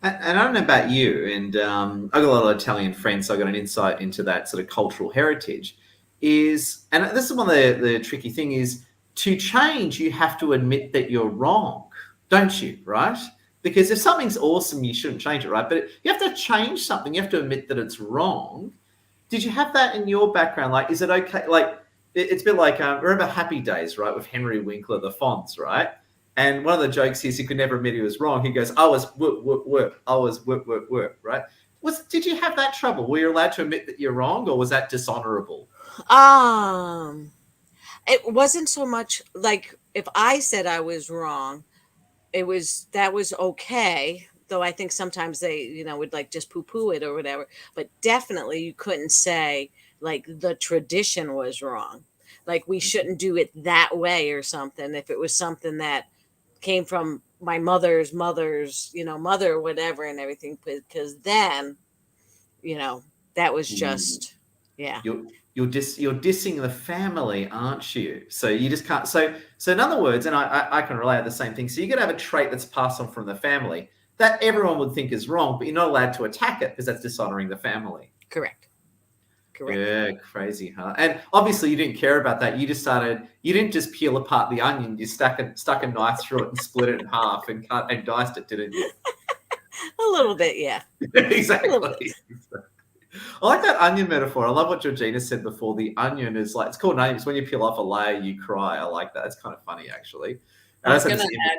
And I don't know about you, and I've got a lot of Italian friends, so I've got an insight into that sort of cultural heritage. And this is one of the tricky thing is, to change, you have to admit that you're wrong, don't you, right? Because if something's awesome, you shouldn't change it, right? But you have to change something. You have to admit that it's wrong. Did you have that in your background? Like, is it okay? Like, it's a bit like, remember Happy Days, right? With Henry Winkler, the Fonz, right? And one of the jokes is he could never admit he was wrong. He goes, I was whoop, whoop, whoop. I was whoop, whoop, whoop, right? Did you have that trouble? Were you allowed to admit that you're wrong, or was that dishonorable? It wasn't so much like if I said I was wrong, that was okay. Though I think sometimes they, would like just poo-poo it or whatever. But definitely you couldn't say like the tradition was wrong. Like we shouldn't do it that way or something. If it was something that came from my mother's mother or whatever and everything, because then, that was just, yeah. You're dissing the family, aren't you? So you just can't. So in other words, and I can relate the same thing. So you could have a trait that's passed on from the family that everyone would think is wrong, but you're not allowed to attack it because that's dishonoring the family. Correct. Yeah, crazy, huh? And obviously you didn't care about that. You didn't just peel apart the onion. You stuck a knife through it and split it in half and cut and diced it, didn't you? A little bit, yeah. Exactly. I like that onion metaphor. I love what Georgina said before. The onion is like, it's called an onion. It's when you peel off a layer, you cry. I like that. It's kind of funny, actually. I was going to add.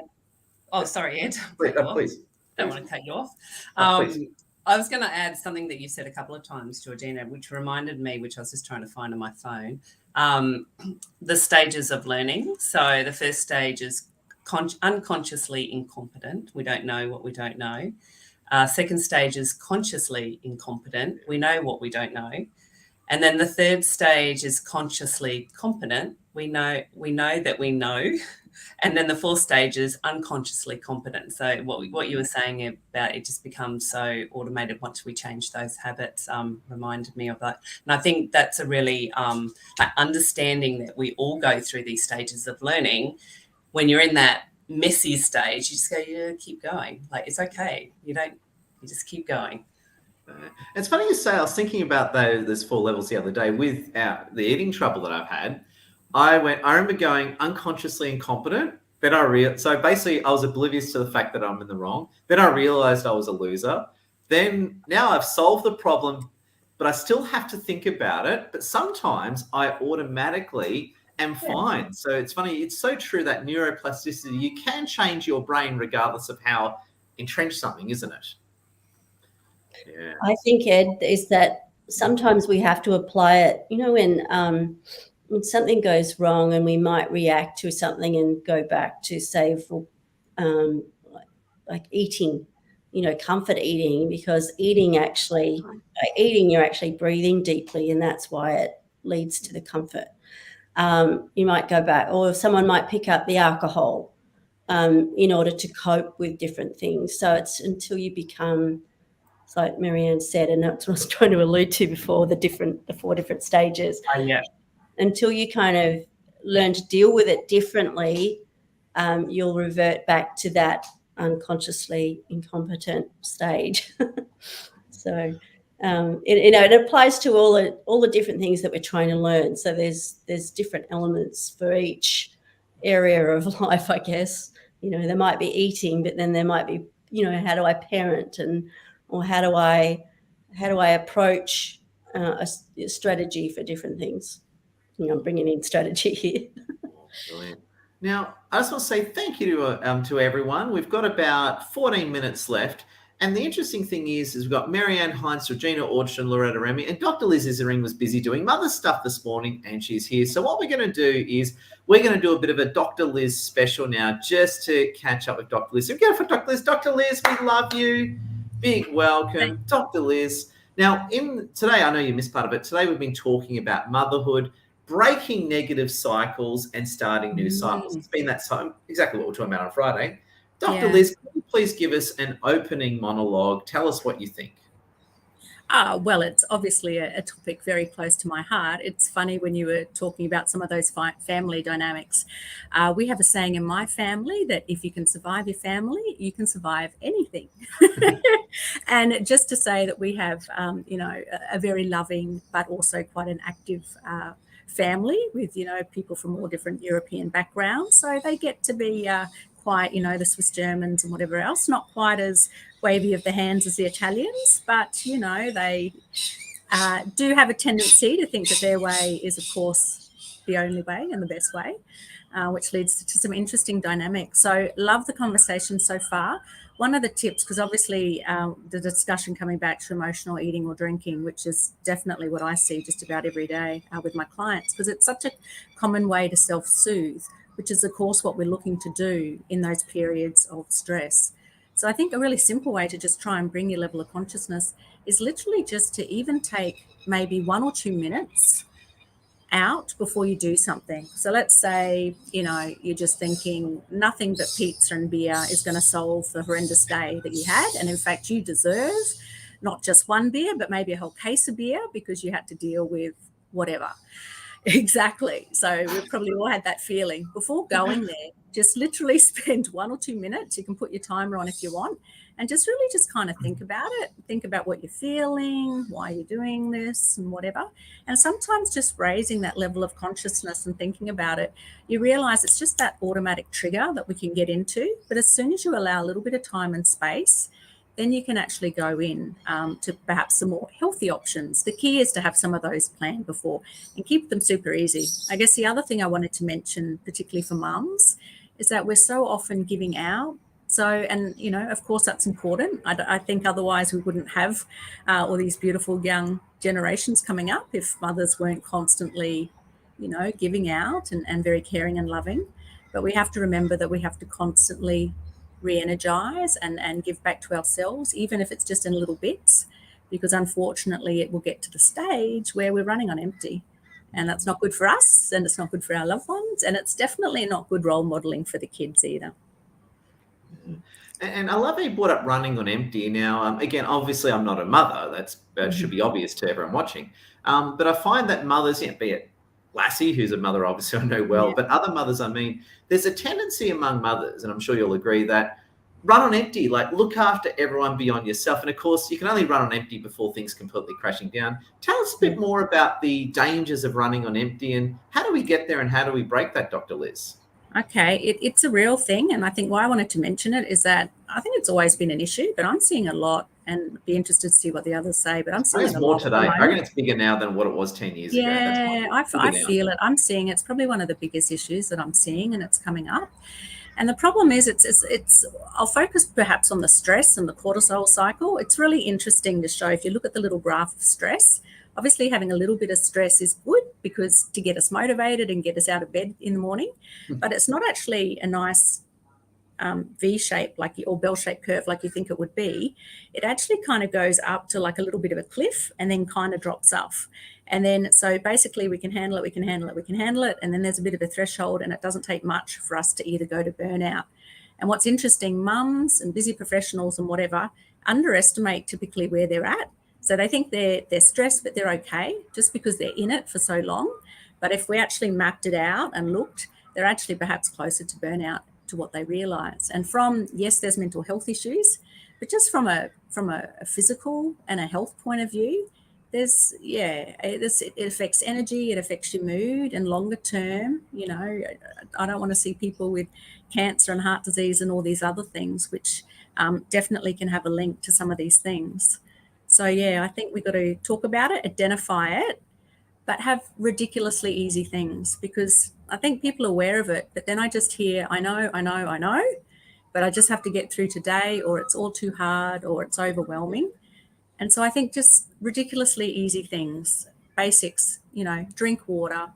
Oh, sorry, Ed. Please. Don't want to cut you off. Please. I was going to add something that you said a couple of times, Georgina, which reminded me, which I was just trying to find on my phone, the stages of learning. So the first stage is unconsciously incompetent. We don't know what we don't know. Second stage is consciously incompetent. We know what we don't know. And then the third stage is consciously competent. We know that we know. And then the fourth stage is unconsciously competent. So what you were saying about it just becomes so automated once we change those habits reminded me of that. And I think that's a really understanding that we all go through these stages of learning. When you're in that messy stage, you just go, yeah, keep going. Like, it's okay. You just keep going. It's funny you say. I was thinking about those 4 levels the other day with the eating trouble that I've had. I remember going unconsciously incompetent, Then so basically I was oblivious to the fact that I'm in the wrong. Then I realized I was a loser. Then now I've solved the problem, but I still have to think about it. But sometimes I automatically am fine. So it's funny. It's so true that neuroplasticity, you can change your brain regardless of how entrenched something, isn't it? Yeah. I think, Ed, is that sometimes we have to apply it. You know, when something goes wrong and we might react to something and go back to, say, for like eating, you know, comfort eating, because eating you're actually breathing deeply, and that's why it leads to the comfort. You might go back, or someone might pick up the alcohol in order to cope with different things. So it's until you become, it's like Marianne said, and that's what I was trying to allude to before, the 4 different stages. Yeah. Until you kind of learn to deal with it differently, you'll revert back to that unconsciously incompetent stage. So, it applies to all the different things that we're trying to learn. So there's different elements for each area of life, I guess. You know, there might be eating, but then there might be, you know, how do I parent, or how do I approach a strategy for different things. You know, I'm bringing in strategy here. Brilliant. Now, I just want to say thank you to everyone. We've got about 14 minutes left. And the interesting thing is we've got Marianne Hines, Regina Orchard, Loretta Remy, and Dr. Liz Isering was busy doing mother stuff this morning, and she's here. So what we're going to do is we're going to do a bit of a Dr. Liz special now, just to catch up with Dr. Liz. So go for Dr. Liz. Dr. Liz, we love you. Big welcome, Dr. Liz. Now, today, I know you missed part of it. Today, we've been talking about motherhood, breaking negative cycles and starting new cycles. It's been that time, exactly what we're talking about on Friday. Dr. Liz, can you please give us an opening monologue? Tell us what you think. Well, it's obviously a topic very close to my heart. It's funny when you were talking about some of those family dynamics. We have a saying in my family that if you can survive your family, you can survive anything. And just to say that we have, a very loving but also quite an active family with, people from all different European backgrounds. So they get to be quite, the Swiss Germans and whatever else, not quite as wavy of the hands as the Italians, but, they do have a tendency to think that their way is, of course, the only way and the best way, which leads to some interesting dynamics. So love the conversation so far. One of the tips, because obviously the discussion coming back to emotional eating or drinking, which is definitely what I see just about every day with my clients, because it's such a common way to self-soothe, which is, of course, what we're looking to do in those periods of stress. So I think a really simple way to just try and bring your level of consciousness is literally just to even take maybe 1 or 2 minutes out before you do something. So let's say, you're just thinking nothing but pizza and beer is going to solve the horrendous day that you had. And in fact, you deserve not just one beer, but maybe a whole case of beer because you had to deal with whatever. Exactly. So we've probably all had that feeling. Before going there, just literally spend 1 or 2 minutes. You can put your timer on if you want, and just really just kind of think about it. Think about what you're feeling, why you're doing this and whatever. And sometimes just raising that level of consciousness and thinking about it, you realize it's just that automatic trigger that we can get into. But as soon as you allow a little bit of time and space, then you can actually go in to perhaps some more healthy options. The key is to have some of those planned before and keep them super easy. I guess the other thing I wanted to mention, particularly for mums, is that we're so often giving out. So, and, of course, that's important. I think otherwise we wouldn't have all these beautiful young generations coming up if mothers weren't constantly, giving out and very caring and loving. But we have to remember that we have to constantly re-energize and give back to ourselves, even if it's just in little bits, because unfortunately it will get to the stage where we're running on empty, and that's not good for us, and it's not good for our loved ones, and it's definitely not good role modeling for the kids either. And I love how you brought up running on empty. Now, again, obviously I'm not a mother. That should be obvious to everyone watching. But I find that mothers, be it Lassie, who's a mother, obviously I know well, but other mothers, there's a tendency among mothers, and I'm sure you'll agree, that run on empty, like look after everyone beyond yourself. And of course, you can only run on empty before things completely crashing down. Tell us a bit more about the dangers of running on empty, and how do we get there and how do we break that, Dr. Liz? Okay, it's a real thing. And I think why I wanted to mention it is that I think it's always been an issue, but I'm seeing a lot and be interested to see what the others say. But I'm I seeing think it it's a more lot at the today. I reckon moment. it's bigger now than what it was 10 years ago. That's Yeah, bigger I now. feel it. I'm seeing it's probably one of the biggest issues that I'm seeing, and it's coming up. And the problem is, it's. I'll focus perhaps on the stress and the cortisol cycle. It's really interesting to show if you look at the little graph of stress. Obviously, having a little bit of stress is good because to get us motivated and get us out of bed in the morning, but it's not actually a nice V shape or bell shaped curve like you think it would be. It actually kind of goes up to like a little bit of a cliff and then kind of drops off. And then so basically we can handle it, we can handle it, we can handle it. And then there's a bit of a threshold, and it doesn't take much for us to either go to burnout. And what's interesting, mums and busy professionals and whatever underestimate typically where they're at. So they think they're stressed, but they're okay just because they're in it for so long. But if we actually mapped it out and looked, they're actually perhaps closer to burnout to what they realize. And from, yes, there's mental health issues, but just from a physical and a health point of view, it affects energy, it affects your mood, and longer term, I don't want to see people with cancer and heart disease and all these other things, which definitely can have a link to some of these things. So yeah, I think we've got to talk about it, identify it, but have ridiculously easy things, because I think people are aware of it, but then I just hear, I know, but I just have to get through today, or it's all too hard, or it's overwhelming. And so I think just ridiculously easy things, basics, drink water,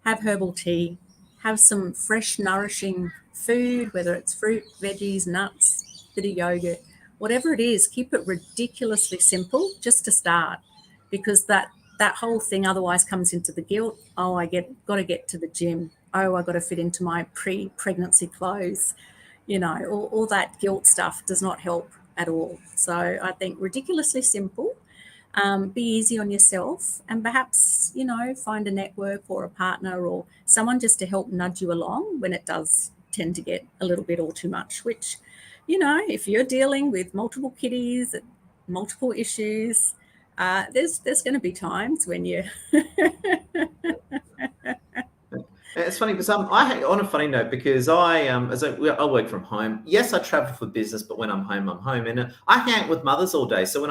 have herbal tea, have some fresh, nourishing food, whether it's fruit, veggies, nuts, bit of yogurt, whatever it is, keep it ridiculously simple just to start, because that whole thing otherwise comes into the guilt. Oh, got to get to the gym. Oh, I got to fit into my pre-pregnancy clothes. All that guilt stuff does not help at all. So I think ridiculously simple. Be easy on yourself, and perhaps find a network or a partner or someone just to help nudge you along when it does tend to get a little bit all too much, which if you're dealing with multiple kiddies, multiple issues, there's going to be times when you It's funny because on a funny note, because I work from home. Yes, I travel for business, but when I'm home, and I hang out with mothers all day. So when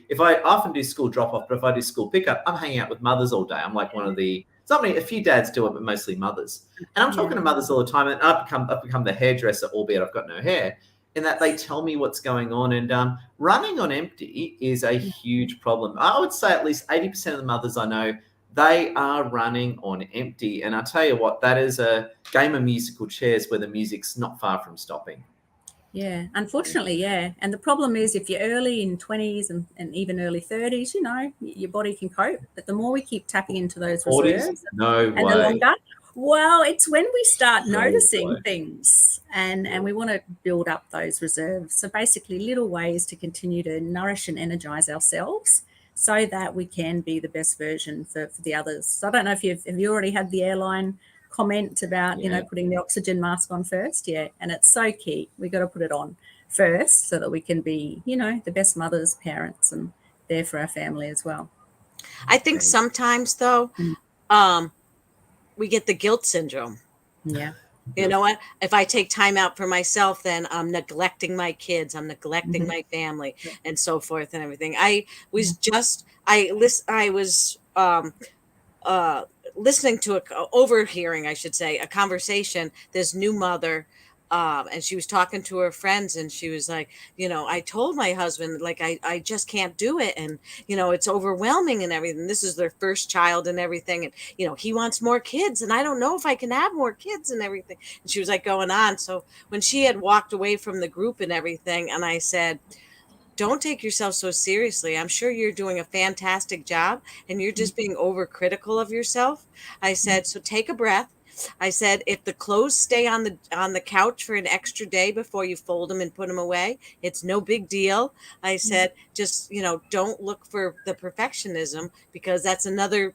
if I often do school drop off, but if I do school pickup, I'm hanging out with mothers all day. I'm like one of the a few dads do it, but mostly mothers. And I'm talking to mothers all the time, and I've become the hairdresser, albeit I've got no hair. In that they tell me what's going on, and running on empty is a huge problem. I would say at least 80% of the mothers I know, they are running on empty. And I tell you what, that is a game of musical chairs where the music's not far from stopping. Yeah, unfortunately, yeah. And the problem is if you're early in 20s and even early 30s, your body can cope. But the more we keep tapping into those 40s? reserves No and the way. longer, well, it's when we start No noticing way. things and we want to build up those reserves. So basically little ways to continue to nourish and energize ourselves so that we can be the best version for the others. So I don't know if have you already had the airline comment about putting the oxygen mask on first. Yeah, and it's so key. We got to put it on first so that we can be the best mothers, parents, and there for our family as well. I think sometimes though we get the guilt syndrome. Yeah. You know what? If I take time out for myself, then I'm neglecting my kids, I'm neglecting my family, and so forth and everything. I was listening to overhearing, I should say, a conversation. This new mother, and she was talking to her friends, and she was like, I told my husband, like, I just can't do it, and it's overwhelming and everything. This is their first child and everything, and he wants more kids, and I don't know if I can have more kids and everything. And she was like going on. So when she had walked away from the group and everything, and I said, don't take yourself so seriously. I'm sure you're doing a fantastic job and you're just being overcritical of yourself. I said, so take a breath. I said, if the clothes stay on the couch for an extra day before you fold them and put them away, it's no big deal. I said, just, don't look for the perfectionism, because that's another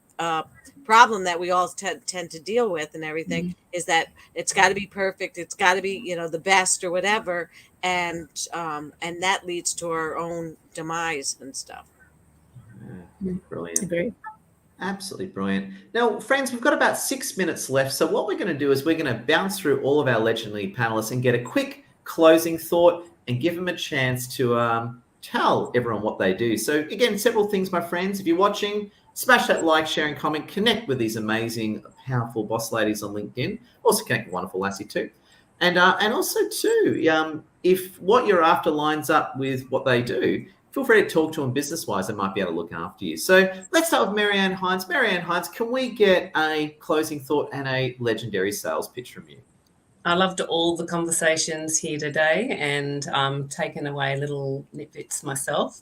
problem that we all tend to deal with and everything, is that it's got to be perfect. It's got to be, the best or whatever. And that leads to our own demise and stuff. Brilliant. Agree. Absolutely brilliant. Now, friends, we've got about 6 minutes left. So what we're going to do is we're going to bounce through all of our legendary panelists and get a quick closing thought and give them a chance to tell everyone what they do. So again, several things, my friends. If you're watching, smash that like, share, and comment. Connect with these amazing, powerful boss ladies on LinkedIn. Also connect with wonderful Lassie too. And also too, if what you're after lines up with what they do, feel free to talk to them business-wise. They might be able to look after you. So let's start with Marianne Hines. Marianne Hines, can we get a closing thought and a legendary sales pitch from you? I loved all the conversations here today and taken away little nitbits myself.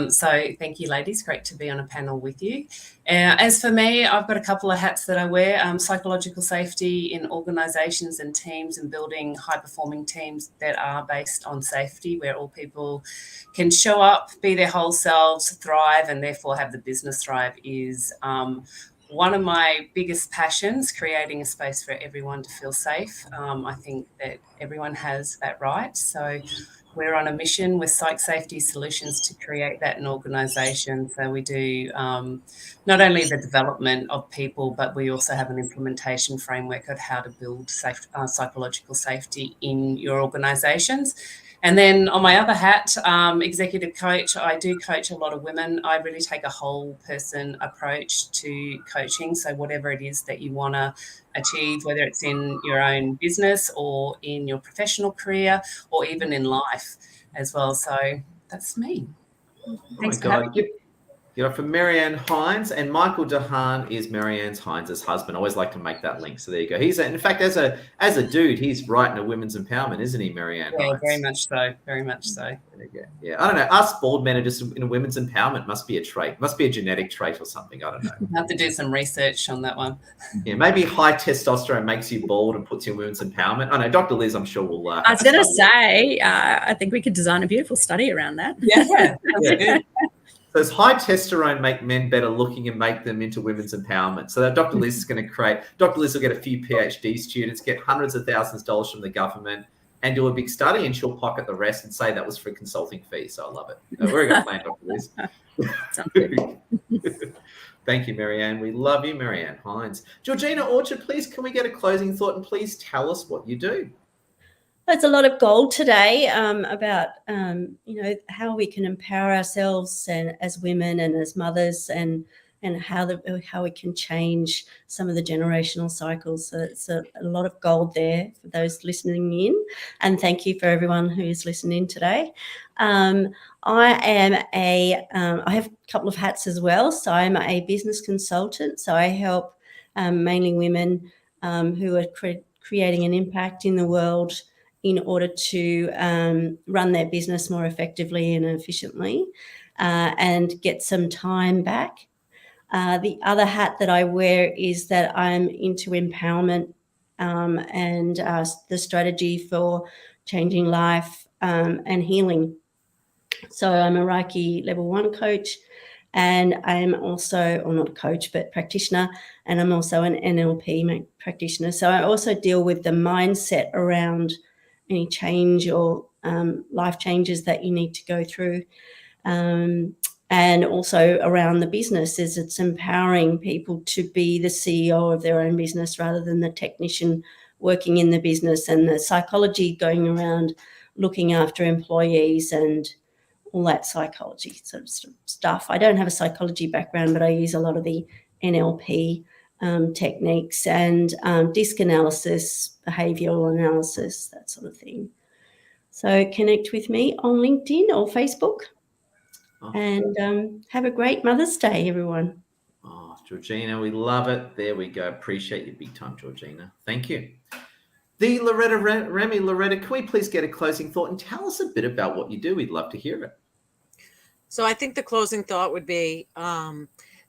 So thank you, ladies. Great to be on a panel with you. As for me, I've got a couple of hats that I wear. Psychological safety in organisations and teams, and building high-performing teams that are based on safety, where all people can show up, be their whole selves, thrive, and therefore have the business thrive is one of my biggest passions, creating a space for everyone to feel safe. I think that everyone has that right. So we're on a mission with Psych Safety Solutions to create that in organisation. So we do not only the development of people, but we also have an implementation framework of how to build psychological safety in your organisations. And then on my other hat, executive coach, I do coach a lot of women. I really take a whole person approach to coaching. So whatever it is that you want to achieve, whether it's in your own business or in your professional career or even in life as well. So that's me. Thanks for having me. From Marianne Hines, and Michael DeHaan is Marianne Hines' husband. I always like to make that link. So there you go. He's in fact, as a dude, he's right into women's empowerment, isn't he, Marianne Yeah, Hines? very much so. Very much so. There you go. Yeah, I don't know. Us bald men are just in women's empowerment. Must be a trait. Must be a genetic trait or something. I don't know. I have to do some research on that one. Yeah, maybe high testosterone makes you bald and puts you in women's empowerment. I know, Dr. Liz, I'm sure will. I was going to say, I think we could design a beautiful study around that. Yeah, that's good. So does high testosterone make men better looking and make them into women's empowerment? So that Dr. Liz is going to create, Dr. Liz will get a few PhD students, get hundreds of thousands of dollars from the government and do a big study, and she'll pocket the rest and say that was for consulting fees. So I love it. Very good plan, Dr. Liz. Sounds good. Thank you, Marianne. We love you, Marianne Hines. Georgina Orchard, please, can we get a closing thought, and please tell us what you do? There's a lot of gold today about how we can empower ourselves and as women and as mothers, and how we can change some of the generational cycles. So it's a lot of gold there for those listening in, and thank you for everyone who's listening today. I have a couple of hats as well. So I'm a business consultant. So I help mainly women who are creating an impact in the world in order to run their business more effectively and efficiently and get some time back. The other hat that I wear is that I'm into empowerment and the strategy for changing life and healing. So I'm a Reiki level 1 coach, and I'm also, or not a coach, but practitioner, and I'm also an NLP practitioner. So I also deal with the mindset around any change or life changes that you need to go through. And also around the business, is it's empowering people to be the CEO of their own business rather than the technician working in the business, and the psychology going around looking after employees and all that psychology sort of stuff. I don't have a psychology background, but I use a lot of the NLP techniques and disc analysis, behavioural analysis, that sort of thing. So connect with me on LinkedIn or Facebook. And have a great Mother's Day, everyone. Oh, Georgina, we love it. There we go. Appreciate you big time, Georgina. Thank you. The Loretta Remy. Loretta, can we please get a closing thought and tell us a bit about what you do? We'd love to hear it. So I think the closing thought would be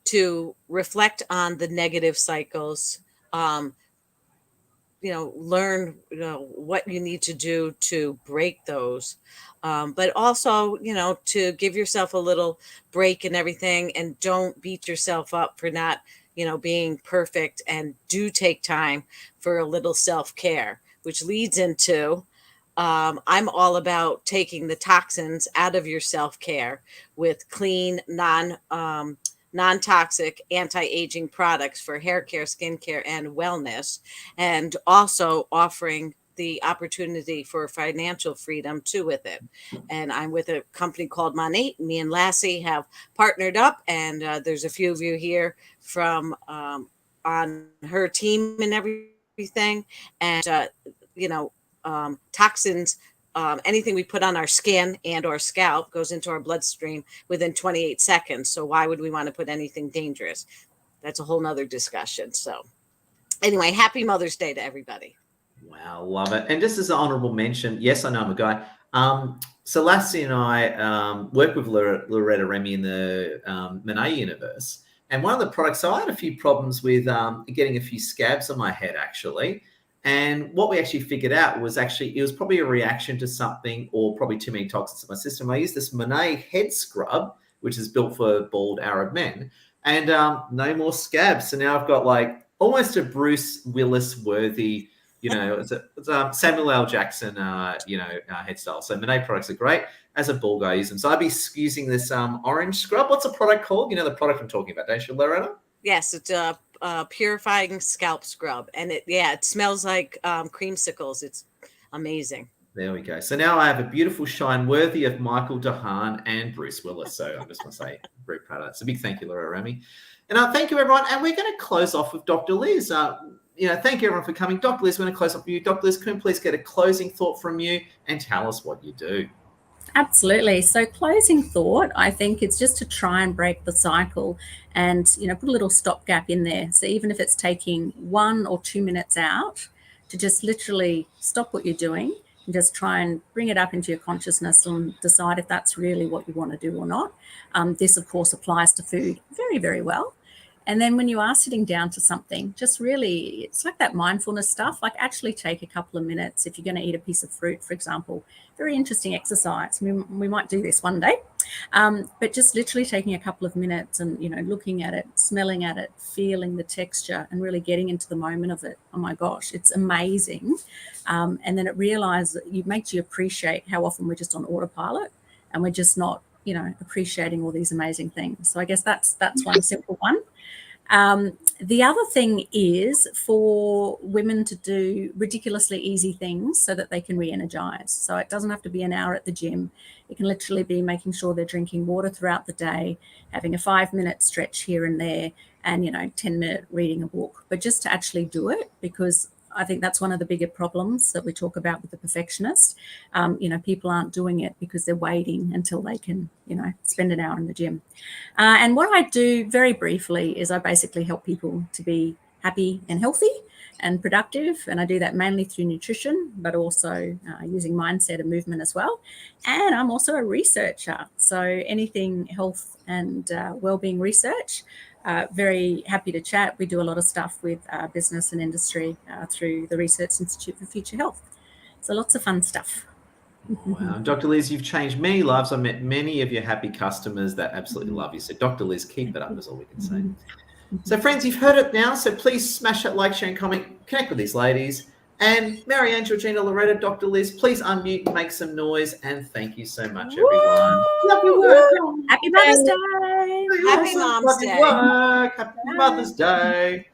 to reflect on the negative cycles, learn what you need to do to break those, but also to give yourself a little break and everything, and don't beat yourself up for not being perfect, and do take time for a little self-care, which leads into I'm all about taking the toxins out of your self-care with clean, non-toxic anti-aging products for hair care, skincare, and wellness, and also offering the opportunity for financial freedom too with it. And I'm with a company called Monate. Me and Lassie have partnered up, and there's a few of you here from on her team and everything. And toxins, anything we put on our skin and or scalp goes into our bloodstream within 28 seconds. So why would we want to put anything dangerous? That's a whole nother discussion. So anyway, happy Mother's Day to everybody. Wow, love it. And just as an honourable mention, yes, I know I'm a guy. So Lassie and I work with Loretta Remy in the Monet universe. And one of the products, so I had a few problems with getting a few scabs on my head, actually. And what we actually figured out was actually it was probably a reaction to something or probably too many toxins in my system. I used this Monet head scrub, which is built for bald Arab men, and no more scabs. So now I've got like almost a Bruce Willis worthy, it's a Samuel L. Jackson, head style. So Monet products are great. As a bald guy, I use them. So I'd be using this orange scrub. What's the product called? You know the product I'm talking about, don't you, Loretta? Yes, it's a purifying scalp scrub, and it smells like creamsicles. It's amazing. There we go. So now I have a beautiful shine worthy of Michael DeHaan and Bruce Willis. So I just want to say, very proud of that. So big thank you, Laura Remy. And thank you, everyone. And we're going to close off with Dr. Liz. Thank you, everyone, for coming. Dr. Liz, we're going to close off with you. Dr. Liz, can we please get a closing thought from you and tell us what you do? Absolutely. So closing thought, I think it's just to try and break the cycle and, put a little stopgap in there. So even if it's taking 1 or 2 minutes out to just literally stop what you're doing and just try and bring it up into your consciousness and decide if that's really what you want to do or not. This, of course, applies to food very, very well. And then when you are sitting down to something, just really, it's like that mindfulness stuff, like actually take a couple of minutes. If you're going to eat a piece of fruit, for example, very interesting exercise. We might do this one day, but just literally taking a couple of minutes and, looking at it, smelling at it, feeling the texture and really getting into the moment of it. Oh my gosh, it's amazing. And then it makes you appreciate how often we're just on autopilot and we're just not, appreciating all these amazing things. So I guess that's one simple one. The other thing is for women to do ridiculously easy things so that they can re-energize. So it doesn't have to be an hour at the gym. It can literally be making sure they're drinking water throughout the day, having a 5-minute stretch here and there, and 10-minute reading a book. But just to actually do it, because I think that's one of the bigger problems that we talk about with the perfectionist. People aren't doing it because they're waiting until they can, spend an hour in the gym. And what I do very briefly is I basically help people to be happy and healthy and productive. And I do that mainly through nutrition, but also using mindset and movement as well. And I'm also a researcher. So anything health and wellbeing research, very happy to chat. We do a lot of stuff with business and industry through the Research Institute for Future Health. So lots of fun stuff. Wow. Dr. Liz, you've changed many lives. I met many of your happy customers that absolutely love you. So Dr. Liz, keep it up is all we can say. So friends, you've heard it now. So please smash that like, share and comment, connect with these ladies. And Marianne, Georgina, Loretta, Dr. Liz, please unmute and make some noise. And thank you so much, everyone. Love your work. Happy Mother's Day. Happy Mom's Day. Happy Mother's Day.